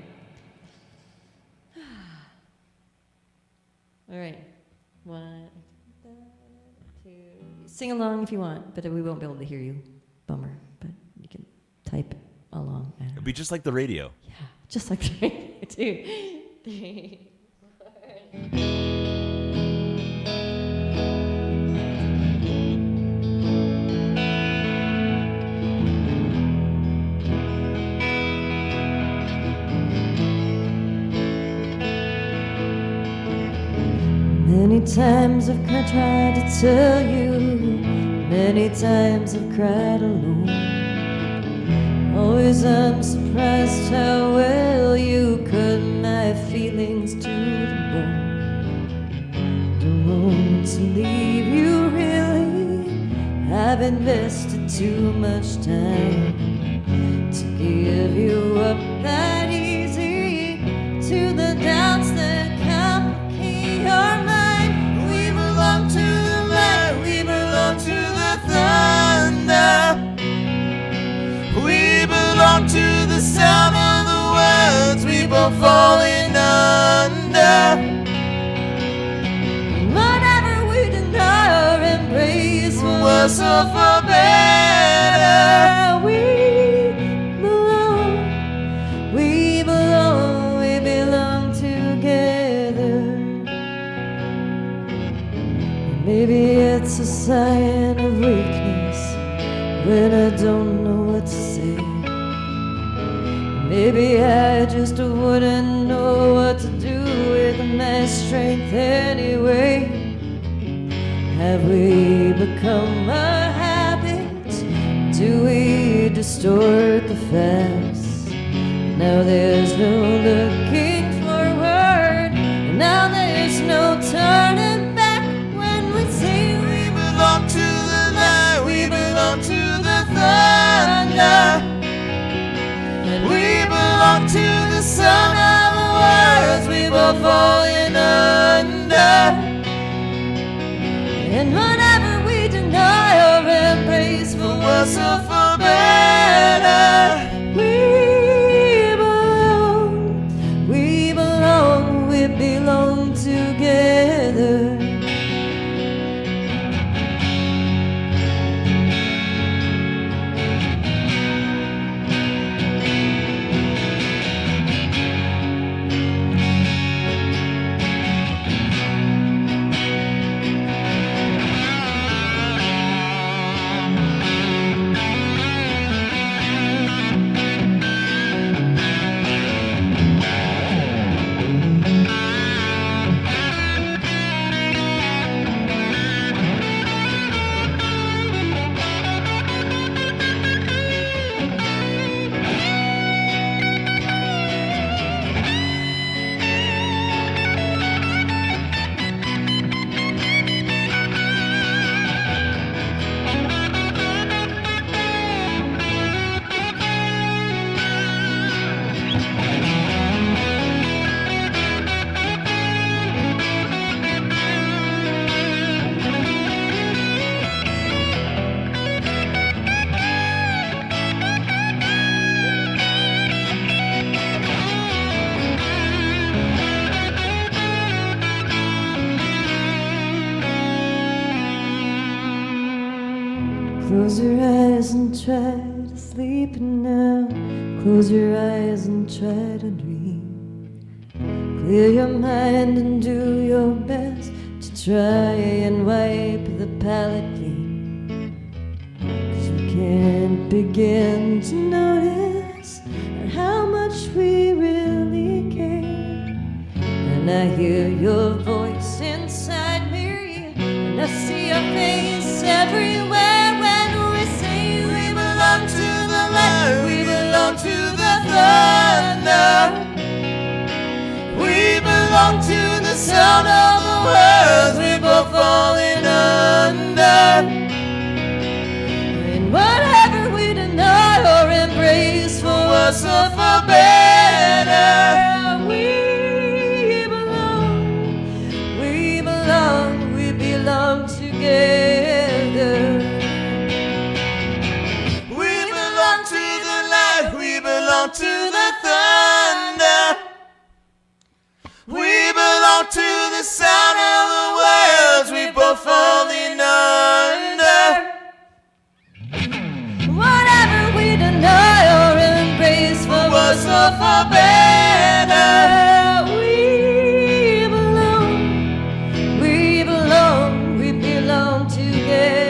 All right. 1, 2. Sing along if you want, but we won't be able to hear you. Bummer. But you can type along. I don't it'd know. be just like the radio. Yeah, just like the radio, too. 3, 4. Many times I've tried to tell you, many times I've cried alone. Always I'm surprised how well you cut my feelings to the bone. Don't want to leave you really, I've invested too much time to give you up that easy to the doubts that complicate your mind. We belong to the light, we belong to the thunder. We belong to the sound of the words we both falling under. worse or for better. We belong together. Maybe it's a sign of weakness when I don't know what to say. Maybe I just wouldn't know what to do with my strength anyway. Have we become a habit? Do we distort the facts? Now there's no looking forward. Now there's no turning back when we say we belong to the light, we belong to the thunder. And we belong to the sound of the words we've all fallen under. And whatever we deny or embrace, for worse or for better, we belong together. Close your eyes and try to sleep now. Close your eyes and try to dream. Clear your mind and do your best to try and wipe the palate clean. 'Cause we can't begin to notice how much we really care. And I hear your voice inside me, and I see your face everywhere. To the light, we belong to the thunder. We belong to the sound of the words we've both fallen under. And whatever we deny or embrace, for worse or for better, we belong together. To the thunder, we belong to the sound of the words we both falling under. Whatever we deny or embrace, for worse or for better, we belong together.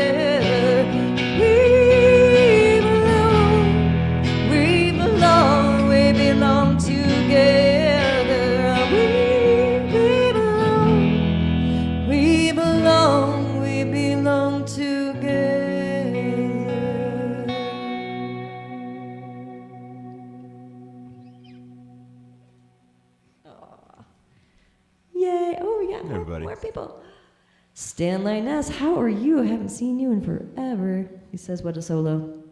Everybody. More people. Stanley Ness, how are you? I haven't seen you in forever. He says, what a solo.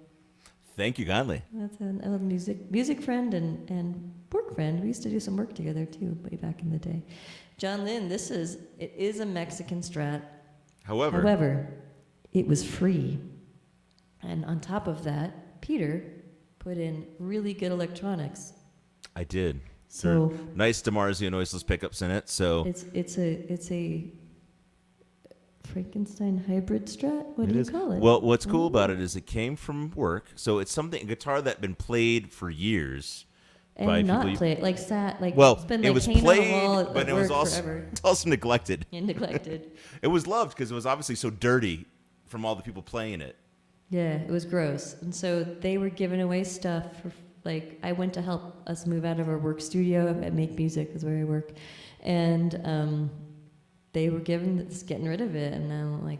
Thank you kindly. That's an old music friend and work friend. We used to do some work together too, way back in the day. John Lynn, it is a Mexican Strat. However, it was free. And on top of that, Peter put in really good electronics. I did. So nice DiMarzio noiseless pickups in it. So it's a Frankenstein hybrid Strat? What do you call it? Well, what's cool about it is it came from work, so it's a guitar that had been played for years. And not played, like sat, like well, it's been it like was hanging played, on the wall but at it was work also, forever. also neglected. And neglected. It was loved because it was obviously so dirty from all the people playing it. Yeah, it was gross. And so they were giving away stuff for, like, I went to help us move out of our work studio at Make Music, is where I work. And they were getting rid of it. And I'm like,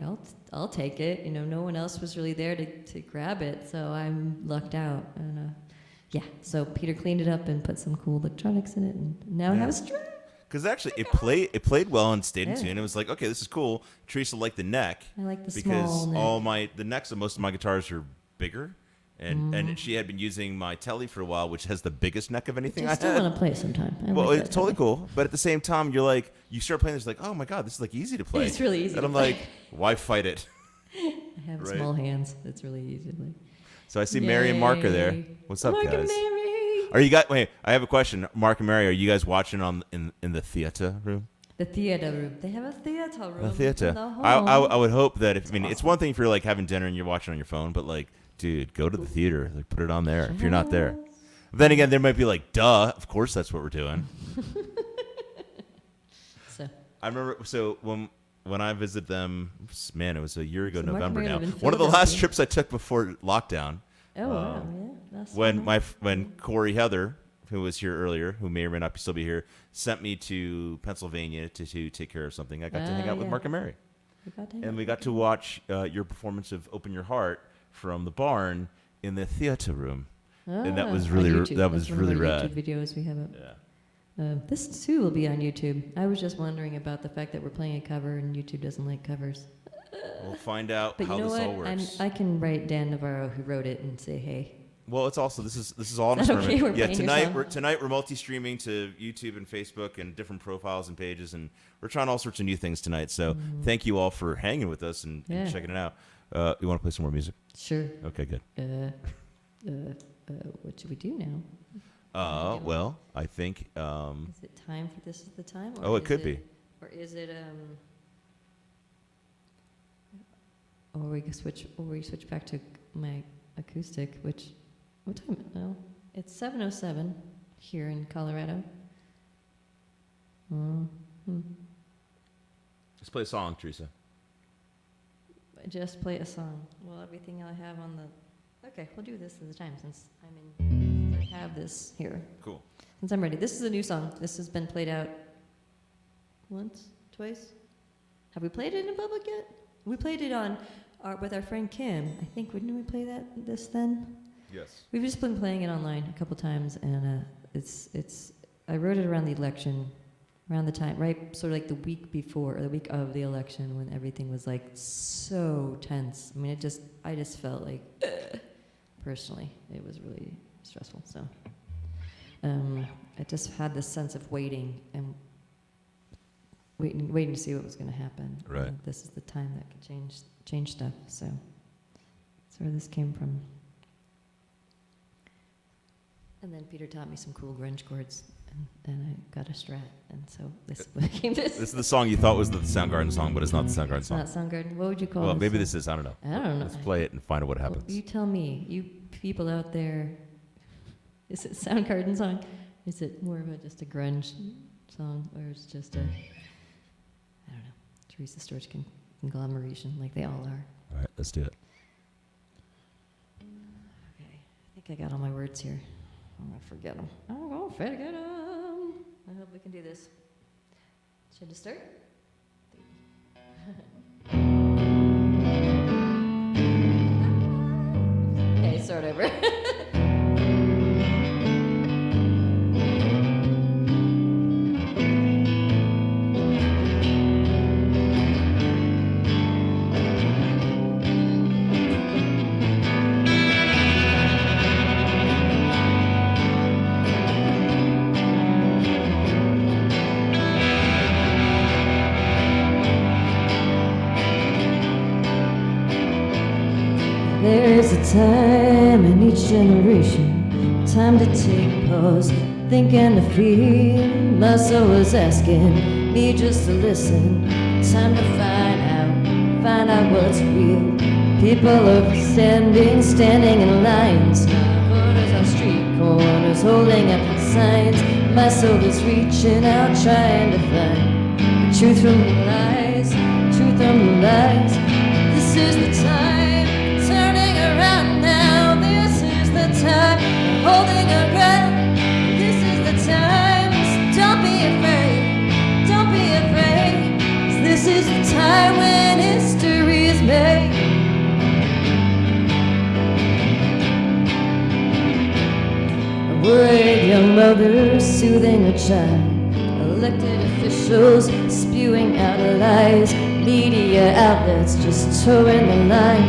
I'll take it. You know, no one else was really there to grab it. So I'm lucked out. And yeah, so Peter cleaned it up and put some cool electronics in it. And now I have a Strat. Because actually, it played well and stayed in tune. It was like, okay, this is cool. Teresa liked the neck. I like the because small neck. the necks of most of my guitars are bigger, and she had been using my Telly for a while, which has the biggest neck of anything I still had. want to play sometime. Well, it's totally cool, but at the same time, you start playing this, like, oh my god, this is like easy to play. It's really easy. And I'm like, why fight it? I have small hands. It's really easy to play. So I see Mary and Mark are there. What's up, Mark guys? and Mary. Are you guys? Wait, I have a question. Mark and Mary, are you guys watching in the theater room? The theater room. They have a theater room. The theater. In the hall. I would hope that it's one thing if you're like having dinner and you're watching on your phone, but like, dude, go to the theater. Like, put it on there if you're not there. But then again, there might be like, duh, of course that's what we're doing. So I remember. So when I visited them, man, it was a year ago, So Mark November and now. Mary live in One of the last Philadelphia. trips I took before lockdown. Oh wow, yeah. That's When Corey Heather, who was here earlier, who may or may not still be here, sent me to Pennsylvania to take care of something, I got to hang out with Mark and Mary. We got to watch your performance of "Open Your Heart" from the barn in the theater room, and that was really on YouTube. that was That's one really of our rad. YouTube videos we have up. Yeah. This too will be on YouTube. I was just wondering about the fact that we're playing a cover and YouTube doesn't like covers. We'll find out But how you know this all what? works. I can write Dan Navarro, who wrote it, and say, hey. Well, it's also this is all an Is that okay? experiment. We're Yeah, playing your song? tonight we're multi-streaming to YouTube and Facebook and different profiles and pages, and we're trying all sorts of new things tonight. So thank you all for hanging with us and checking it out. You want to play some more music? Sure. Okay, good. What should we do now? Well, I think. Is it time for This Is the Time? It could be. Or is it or we switch back to my acoustic, which what time? No, it's 7:07 here in Colorado. Let's play a song, Teresa. Just play a song. Well, everything I have on the. Okay, we'll do this at the time since I have this here. Cool. Since I'm ready. This is a new song. This has been played out once, twice. Have we played it in public yet? We played it with our friend Kim. I think, didn't we play this then? Yes. We've just been playing it online a couple times, and it's. I wrote it around the election, around the time, right, sort of like the week before or the week of the election when everything was like so tense. I mean, I just felt like, personally, it was really stressful. So, I just had this sense of waiting and waiting to see what was going to happen. Right. And this is the time that could change stuff. So that's where this came from. And then Peter taught me some cool grunge chords, and I got a Strat, and so this became this. This is the song you thought was the Soundgarden song, but it's not the Soundgarden It's song. not Soundgarden. What would you call it? Well, maybe this is. I don't know. I don't know. Let's play it and find out what Well, happens. you tell me, you people out there, is it Soundgarden song? Is it more of just a grunge song, or it's just a, I don't know, Teresa Storch conglomeration like they all are? All right, let's do it. Okay, I think I got all my words here. I'm gonna forget them. I'm gonna forget them. I hope we can do this. Should I start? Okay, start over. There's a time in each generation, time to take pause, think and to feel. My soul is asking me just to listen, time to find out find out what's real. People are standing in lines. Voters on street corners holding up signs. My soul is reaching out, trying to find the truth from the lies, truth from the lies. This is the time, turning around now. This is the time, holding our breath. This is the time, so don't be afraid, don't be afraid. 'Cause this is the time when history is made. A worried young mother soothing her child. Elected officials spewing out lies. Media outlets just towing the line,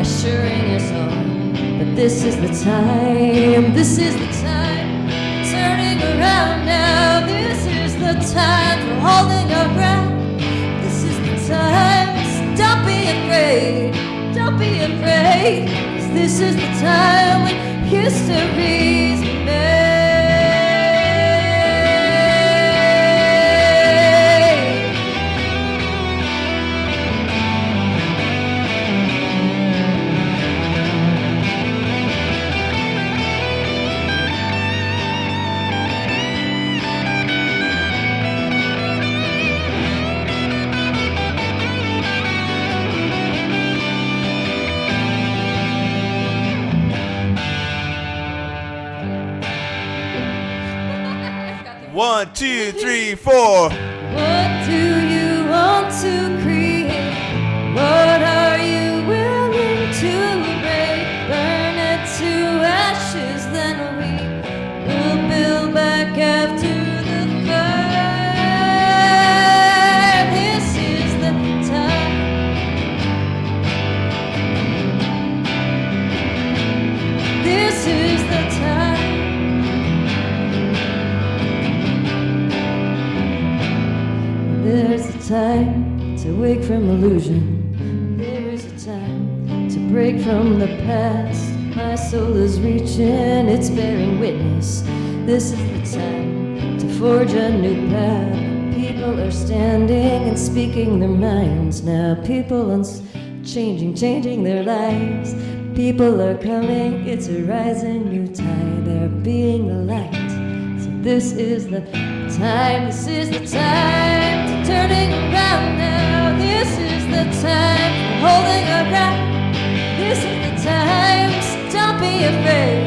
assuring us all that this is the time, this is the time, turning around now. This is the time for holding our breath. This is the time, so don't be afraid, don't be afraid. 'Cause this is the time when history's made. One, two, three, four. What do you want to create? What are you willing to break? Burn it to ashes, then we will build back after the fire. This is the time. This is the time. There's a time to wake from illusion. There is a time to break from the past. My soul is reaching, it's bearing witness. This is the time to forge a new path. People are standing and speaking their minds now. People are changing their lives. People are coming, it's a rising new tide. They're being the light. So this is the time, this is the time. Turning around now, this is the time for holding our breath. This is the time, so don't be afraid,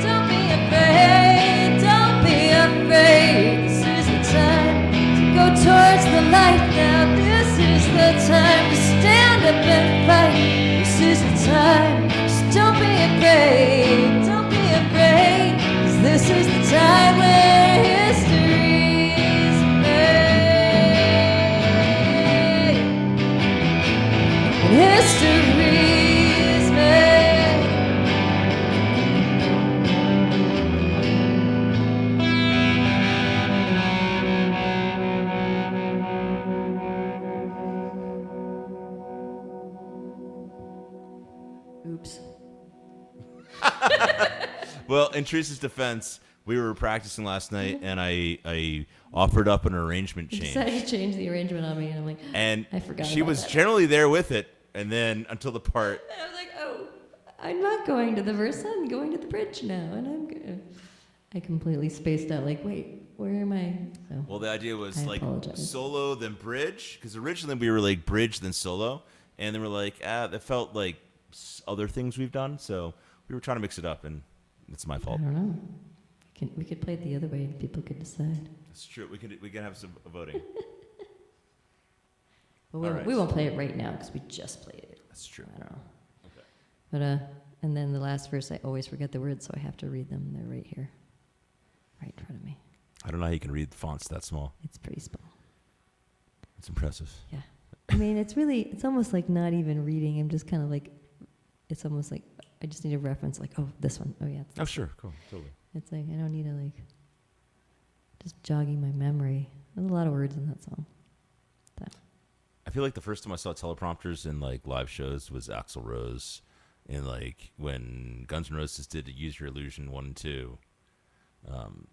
don't be afraid, don't be afraid. This is the time to go towards the light now. This is the time to stand up and fight. This is the time, so don't be afraid, don't be afraid. 'Cause this is the time where history's made. History's made. Oops. Well, in Teresa's defense, we were practicing last night, and I offered up an arrangement You change. decided to change the arrangement on me, and I'm like, And I forgot she about was that. generally there with it, and then until the part. I was like, oh, I'm not going to the verse, I'm going to the bridge now, and I completely spaced out, like, wait, where am I? So, Well, the idea was I like apologize. solo then bridge, because originally we were like bridge then solo, and then we're like, that felt like other things we've done, so we were trying to mix it up, and it's my I fault. don't know. We could play it the other way, and people could decide. That's true. We can have some voting. But All right. we won't play it right now because we just played it. That's true. I don't know. Okay. But and then the last verse, I always forget the words, so I have to read them. They're right here, right in front of me. I don't know how you can read fonts that small. It's pretty small. It's impressive. Yeah. I mean, it's almost like not even reading. I'm just kind of like, it's almost like I just need a reference, like, oh, this one. Oh, yeah. Oh, sure. Cool. Totally. It's like I don't need to like just jogging my memory. There's a lot of words in that song. I feel like the first time I saw teleprompters in like live shows was Axl Rose, and like when Guns N' Roses did Use Your Illusion 1 and 2. And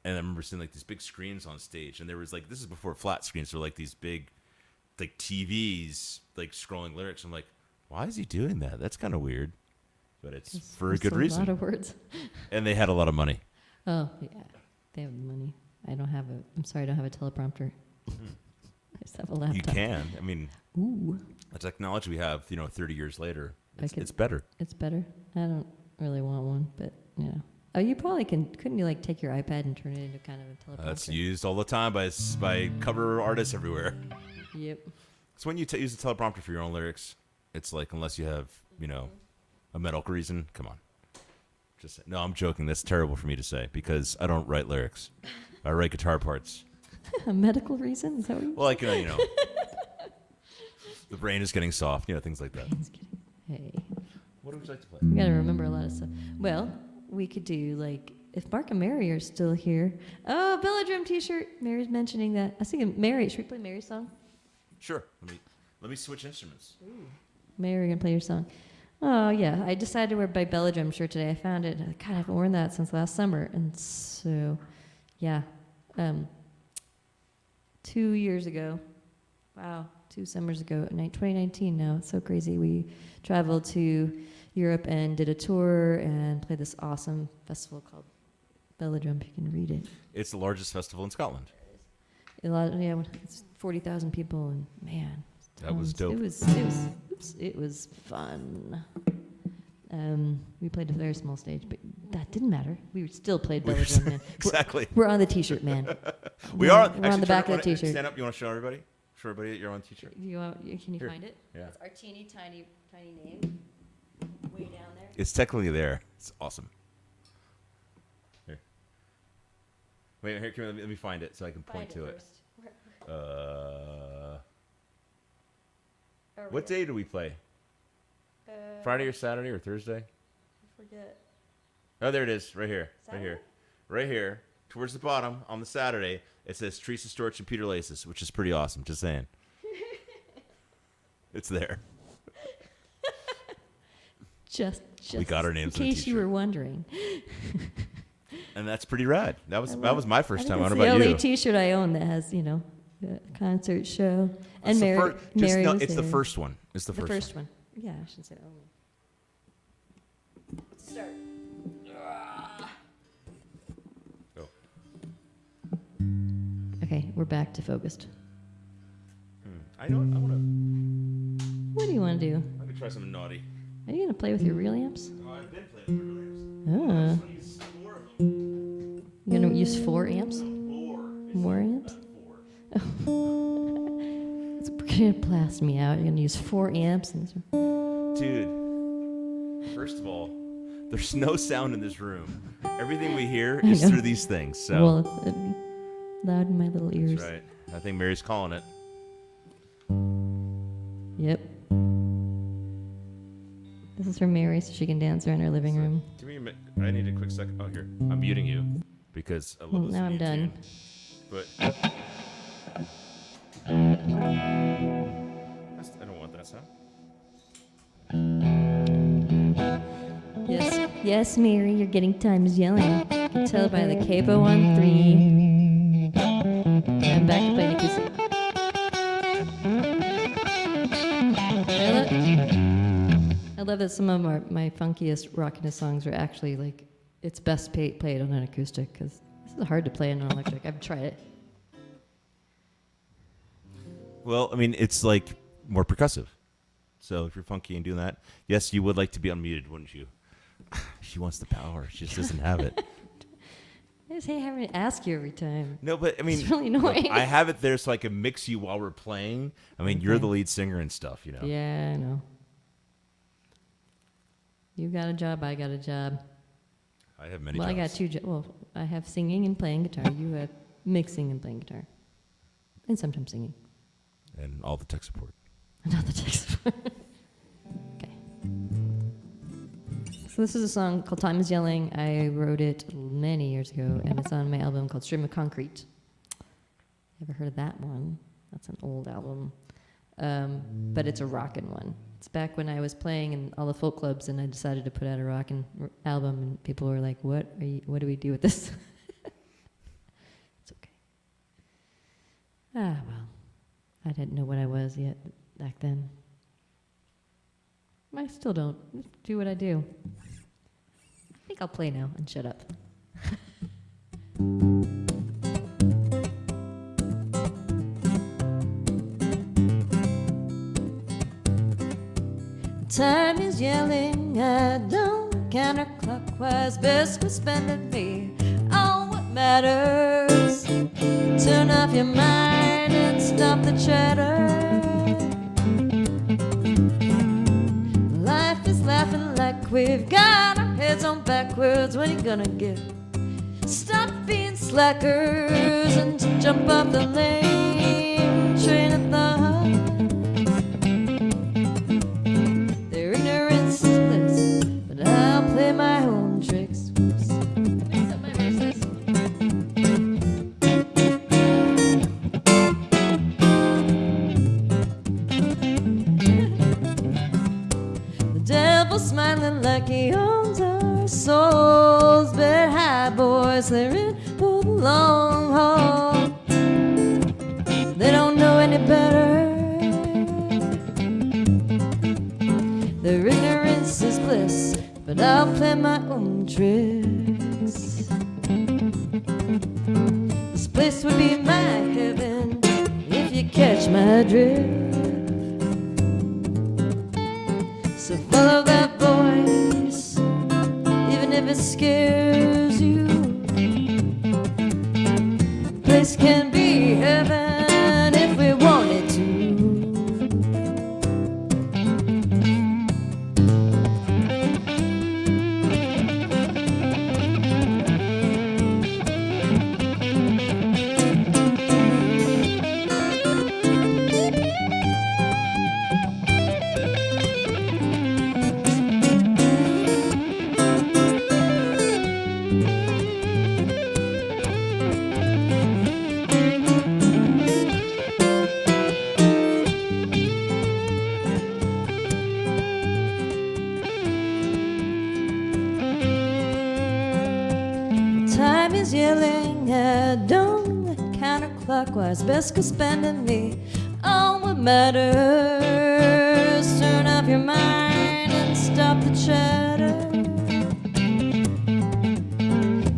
I remember seeing like these big screens on stage, and there was like, this is before flat screens, so like these big like TVs, like scrolling lyrics. I'm like, why is he doing that? That's kind of weird. But it's for a good reason. A lot of words. And they had a lot of money. Oh, yeah. They have the money. I'm sorry, I don't have a teleprompter. I just have a laptop. You can. I mean, ooh, the technology we have, 30 years later, it's better. It's better. I don't really want one, but, Oh, you probably couldn't you, like, take your iPad and turn it into kind of a teleprompter? That's used all the time by cover artists everywhere. Yep. So when you use a teleprompter for your own lyrics, it's like, unless you have, a medical reason, come on. No, I'm joking. That's terrible for me to say because I don't write lyrics. I write guitar parts. A medical reason? Is that what well, like, the brain is getting soft, things like that. Hey. What would you like to play? We got to remember a lot of stuff. Well, we could do, like, if Mark and Mary are still here. Oh, Belladrum t-shirt. Mary's mentioning that. I was thinking Mary. Should we play Mary's song? Sure. Let me switch instruments. Ooh. Mary, you're going to play your song. Oh, yeah. I decided to wear my Belladrum shirt today. I found it. I kind of haven't worn that since last summer. And so, yeah. 2 years ago. Wow. 2 summers ago. 2019 now. It's so crazy. We traveled to Europe and did a tour and played this awesome festival called Belladrum. You can read it. It's the largest festival in Scotland. It's 40,000 people, and man, that was dope. It was fun. We played a very small stage, but that didn't matter. We still played Belladrum, man. Exactly. We're on the T-shirt, man. We're on the back of the T-shirt. Stand up. You want to show everybody? Show everybody that you're on the T-shirt. Can you Here. find it? Yeah. It's our teeny tiny name, way down there. It's technically there. It's awesome. Here. Wait, here. Let me find it so I can point to it. What day do we play? Friday or Saturday or Thursday? I forget. Oh, there it is. Right here. Saturday? Right here. Towards the bottom on the Saturday, it says Teresa Storch and Peter Laces, which is pretty awesome. Just saying. It's there. Just we got our names in on the case you were wondering. And that's pretty rad. That was my first time. What It's about the you? only T-shirt I own that has a concert show. And It's Mary, Mary was it's the there. first one. It's the first one. Yeah, I should say only. Start. Go. Okay, we're back to focused. I want to. What do you want to do? I'm gonna try something naughty. Are you gonna play with your real amps? Oh, I've been playing with real amps. Oh. I just want to use more of them. You're gonna use 4 amps? 4. More amps? 4. It's gonna blast me out. You're gonna use 4 amps in this room. Dude, first of all, there's no sound in this room. Everything we hear I is know. through these things. So Well, it'd be loud in my little ears. that's right. I think Mary's calling it. Yep. This is for Mary, so she can dance around her living room. Give me a minute. I need a quick second. Oh, here. I'm muting you because I love Well, listening now I'm to you done. But I don't want that sound. Yes, Mary, you're getting times yelling. You can tell by the capo on 3. I'm back to playing acoustic. I love that some of my funkiest, rockinest songs are actually like, it's best played on an acoustic because this is hard to play on an electric. I've tried it. Well, I mean, it's like more percussive. So if you're funky and doing that, yes, you would like to be unmuted, wouldn't you? She wants the power. She just doesn't have it. I just hate having to ask you every time. No, but I mean, It's really annoying. look, I have it there so I can mix you while we're playing. I mean, you're the lead singer and stuff, you know. Yeah, I know. You got a job, I got a job. I have many Well, jobs. I got 2 jobs. Well, I have singing and playing guitar. You have mixing and playing guitar. And sometimes singing. And all the tech support. Not the text. Okay. So this is a song called Time is Yelling. I wrote it many years ago, and it's on my album called Stream of Concrete. Ever heard of that one? That's an old album. But it's a rockin' one. It's back when I was playing in all the folk clubs, and I decided to put out a rockin' album, and people were like, what do we do with this? It's okay. Ah, well. I didn't know what I was yet back then. I still don't. Just do what I do. I think I'll play now and shut up. Time is yelling at dawn, counterclockwise, best for spending me on what matters. Turn off your mind and stop the chatter. Life is laughing like we've got our heads on backwards. When you gonna get? Stop being slackers and jump off the lane train of thought. Their ignorance is bliss, but I'll play my own tricks. Whoops. Mixed up my verses. The devil's smiling like he owns our souls. Bear high, boys, they're in for the long haul. They don't know any better. Their ignorance is bliss, but I'll play my own tricks. This place would be my heaven if you catch my drift. So follow that voice, even if it scares you. The place can be heaven if we want it to. Time is yelling at dawn, counterclockwise, best for spending me on what matters. Turn off your mind and stop the chatter.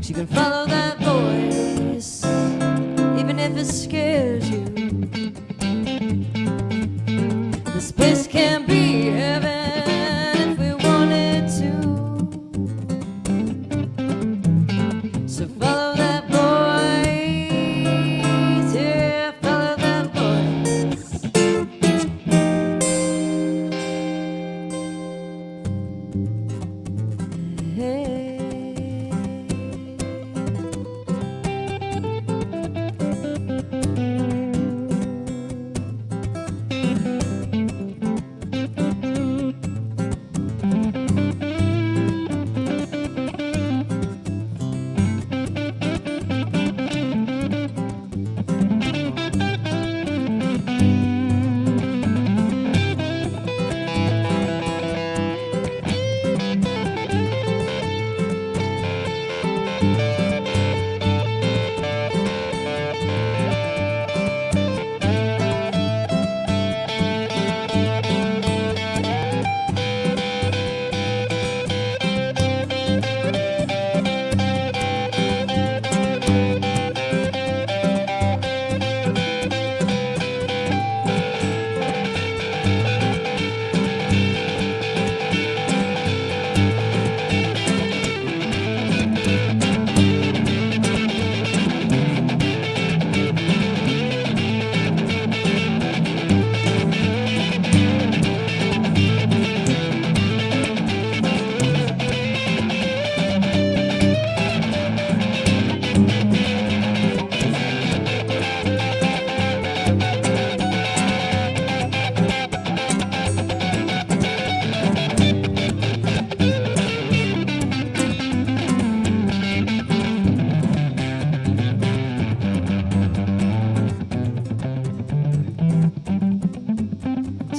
You can follow that voice, even if it scares you. This place can be heaven if we wanted to. So follow that voice, yeah, follow that voice. Hey.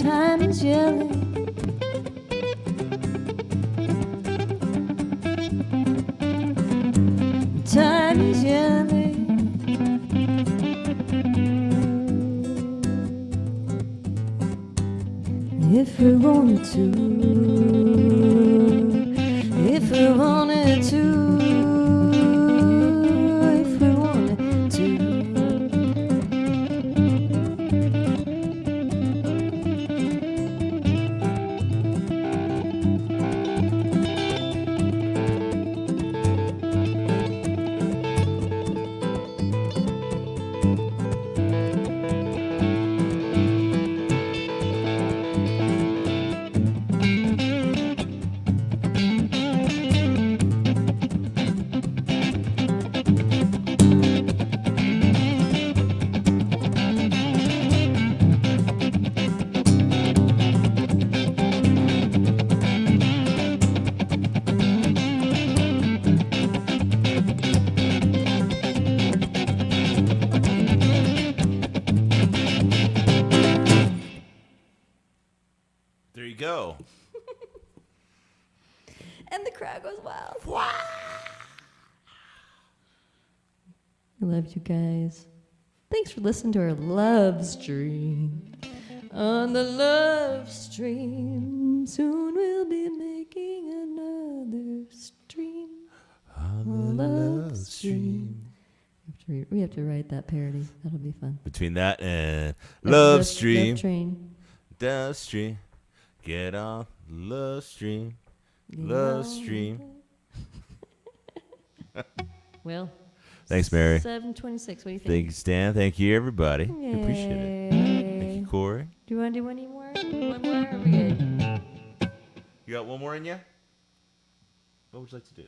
Time is yelling. Time is yelling. if we wanted to, if we wanted to, if we wanted to. There you go. And the crowd goes wild. I love you guys. Thanks for listening to our love stream. On the love stream, soon we'll be making another stream. On the love stream. We have to write that parody. That'll be fun. Between that and love stream. Love train. Love stream. Get on love stream. Love stream. Well, Thanks, Mary. 7:26. What do you think? Thank you, Stan. Thank you, everybody. Yay. Appreciate it. Thank you, Corey. Do you want to do any more? One more? Or are we good? You got one more in you? What would you like to do?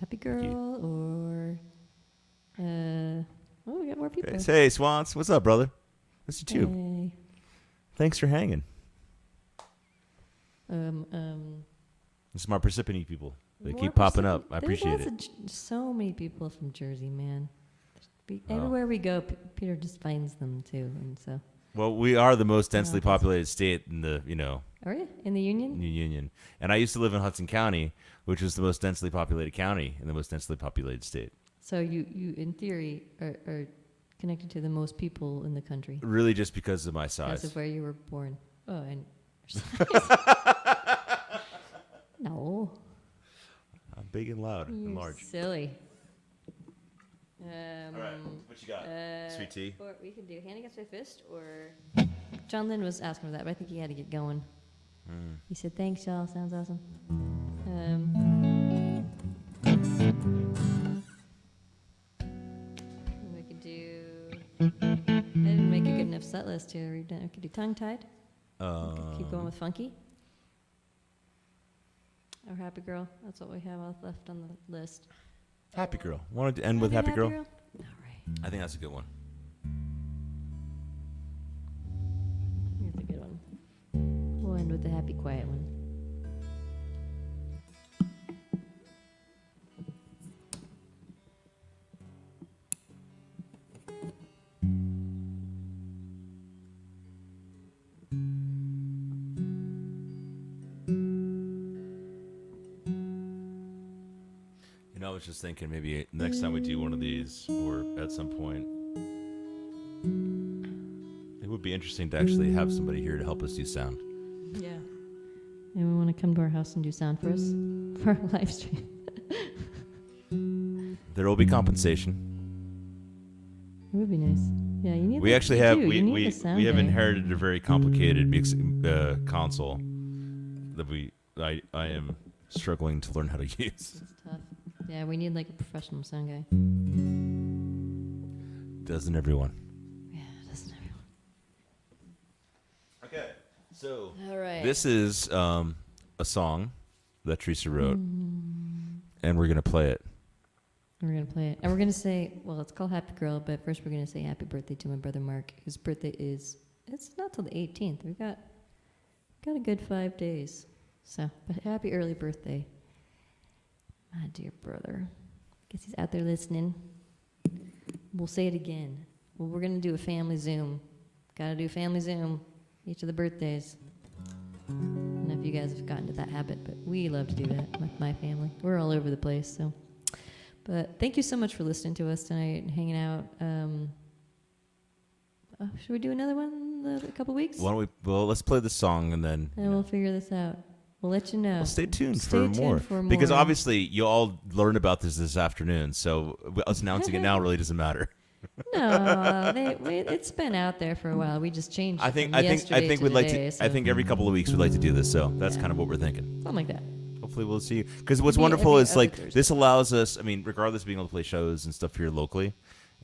Happy girl or oh, we got more people. Hey, Swans. What's up, brother? That's you too. Hey. Thanks for hanging. This is my Parsippany people. They more keep popping Parsippany- up. I appreciate There's it. lots of so many people from Jersey, man. Oh. Everywhere we go, Peter just finds them too, and so. Well, we are the most densely that's- populated state in the, Are you in the Union? Union. And I used to live in Hudson County, which is the most densely populated county in the most densely populated state. So you in theory are connected to the most people in the country Really just because of my because size. of where you were born. Oh, and no, I'm big and loud and you're large. silly. All right, what you got? Sweet tea? Or we could do hand against my fist, or John Lynn was asking for that, but I think he had to get going. He said, "Thanks, y'all. Sounds awesome." We could do. I didn't make a good enough set list to read. We could do tongue tied. Keep going with funky. Or happy girl. That's what we have left on the list. Happy Girl. Want to end with Happy Girl? All right. I think that's a good one. Here's a good one. We'll end with the happy, quiet one. I was just thinking maybe next time we do one of these, or at some point, it would be interesting to actually have somebody here to help us do sound. Yeah. And we want to come to our house and do sound for us for our live stream. There will be compensation. It would be nice. Yeah, you need. We actually have we have guy. inherited a very complicated mixing console that I am struggling to learn how to use. It's tough. Yeah, we need like a professional sound guy. Doesn't everyone? Yeah, doesn't everyone? Okay, so All right. this is a song that Teresa wrote, and we're gonna play it. We're gonna play it, and we're gonna say, well, it's called Happy Girl, but first we're gonna say happy birthday to my brother Mark. His birthday is it's not till the 18th. We got a good 5 days. So, but happy early birthday, my dear brother. Guess he's out there listening. We'll say it again. Well, we're gonna do a family Zoom. Gotta do a family Zoom each of the birthdays. I don't know if you guys have gotten to that habit, but we love to do that with my family. We're all over the place, so. But thank you so much for listening to us tonight and hanging out. Should we do another one in a couple weeks? Why don't we? Well, let's play the song and then. And we'll figure this out. We'll let you know. Well, stay tuned Stay for tuned more. for more. Because obviously you all learned about this afternoon, so us announcing it now really doesn't matter. No, it's been out there for a while. We just changed it. I think from we'd like today, to. so I think every couple of weeks we'd like to do this, so that's kind of what we're thinking. something like that. Hopefully we'll see you. Because what's Maybe wonderful every is other like Thursday. this allows us. I mean, regardless of being able to play shows and stuff here locally,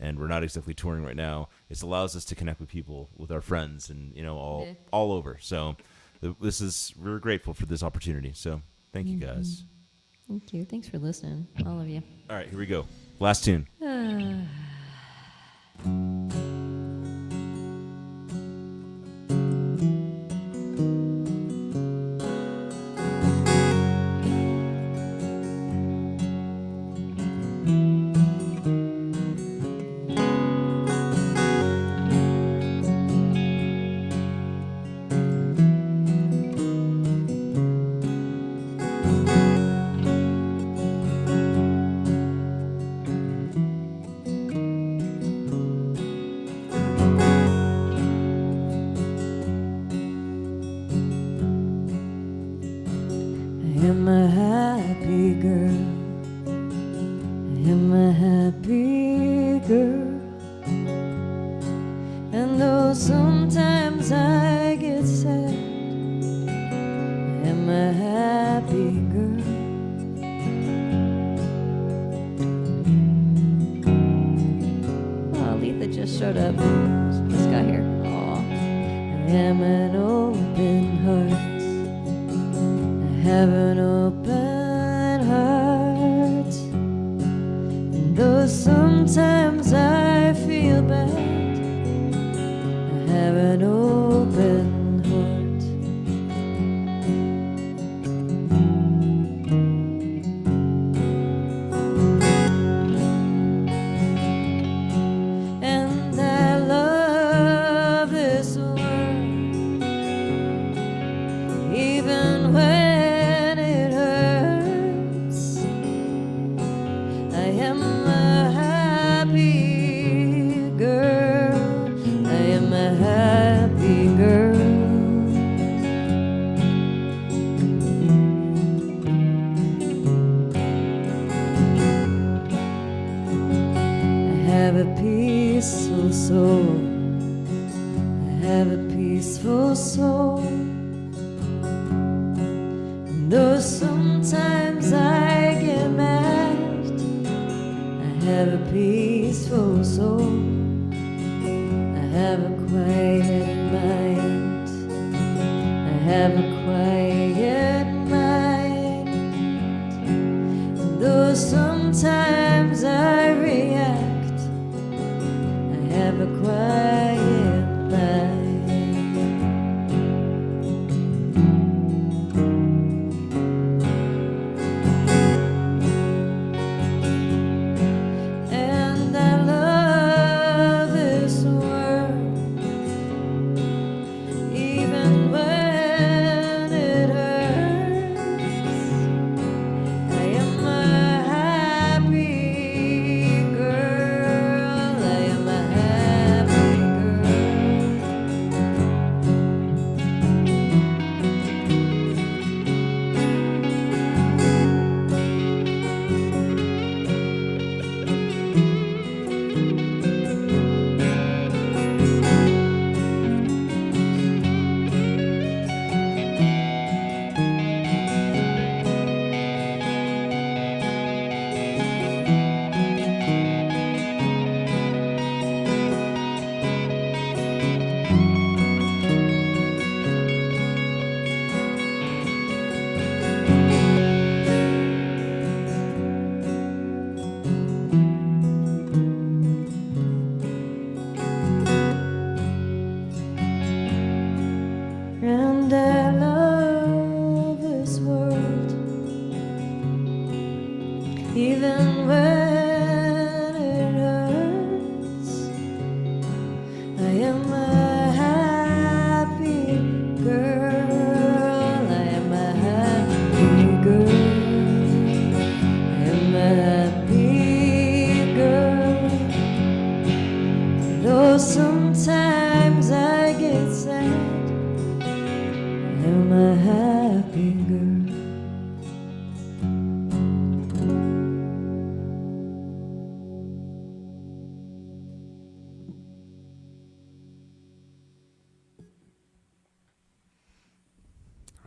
and we're not exactly touring right now. It allows us to connect with people, with our friends, and all over. So we're grateful for this opportunity. So thank you guys. Thank you. Thanks for listening, all of you. All right, here we go. Last tune. I am a happy girl. I am a happy girl. And though sometimes I get sad, I am a happy girl. Oh, Letha just showed up. This guy here. Oh, I am an open heart. I have an open heart. And though sometimes I feel bad, I have an open heart. And I love this world, even when it hurts. I am a happy girl. I am a happy girl. I have a peaceful soul. I have a peaceful soul. And though sometimes I get mad, I have a peaceful soul. I have a quiet mind. I have a quiet mind. And though sometimes I react, I have a quiet mind. And I love this world, even when it hurts. I am a happy girl. I am a happy And I love this world, even when it hurts. I am a happy girl. I am a happy girl. I am a happy girl. Though sometimes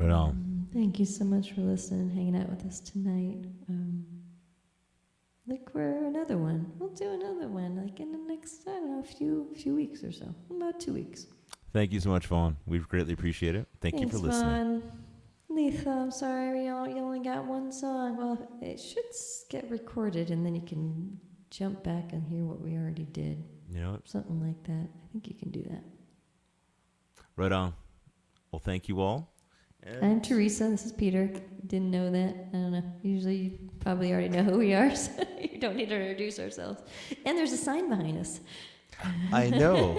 Right on. Thank you so much for listening, hanging out with us tonight. Look for another one. We'll do another one, like in the next, I don't know, few weeks or so. About 2 weeks. Thank you so much, Vaughn. We greatly appreciate it. Thank you for listening. Vaughn. Letha, I'm sorry, you only got one song. Well, it should get recorded, and then you can jump back and hear what we already did. You know what? Something like that. I think you can do that. Right on. Well, thank you all. I'm Teresa. This is Peter. Didn't know that. I don't know. Usually you probably already know who we are, so you don't need to introduce ourselves. And there's a sign behind us. I know.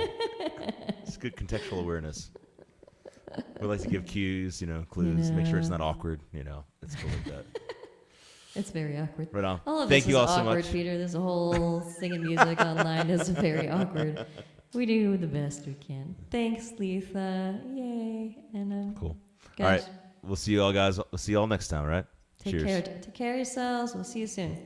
It's good contextual awareness. We like to give cues, clues, make sure it's not awkward, It's cool like that. It's very awkward. Right on. All of Thank this you is all so awkward, much. Peter. There's a whole singing music online is very awkward. We do the best we can. Thanks, Letha. Yay. And cool. Guys, all right. We'll see you all, guys. We'll see you all next time, all right? Take care of yourselves. We'll see you soon.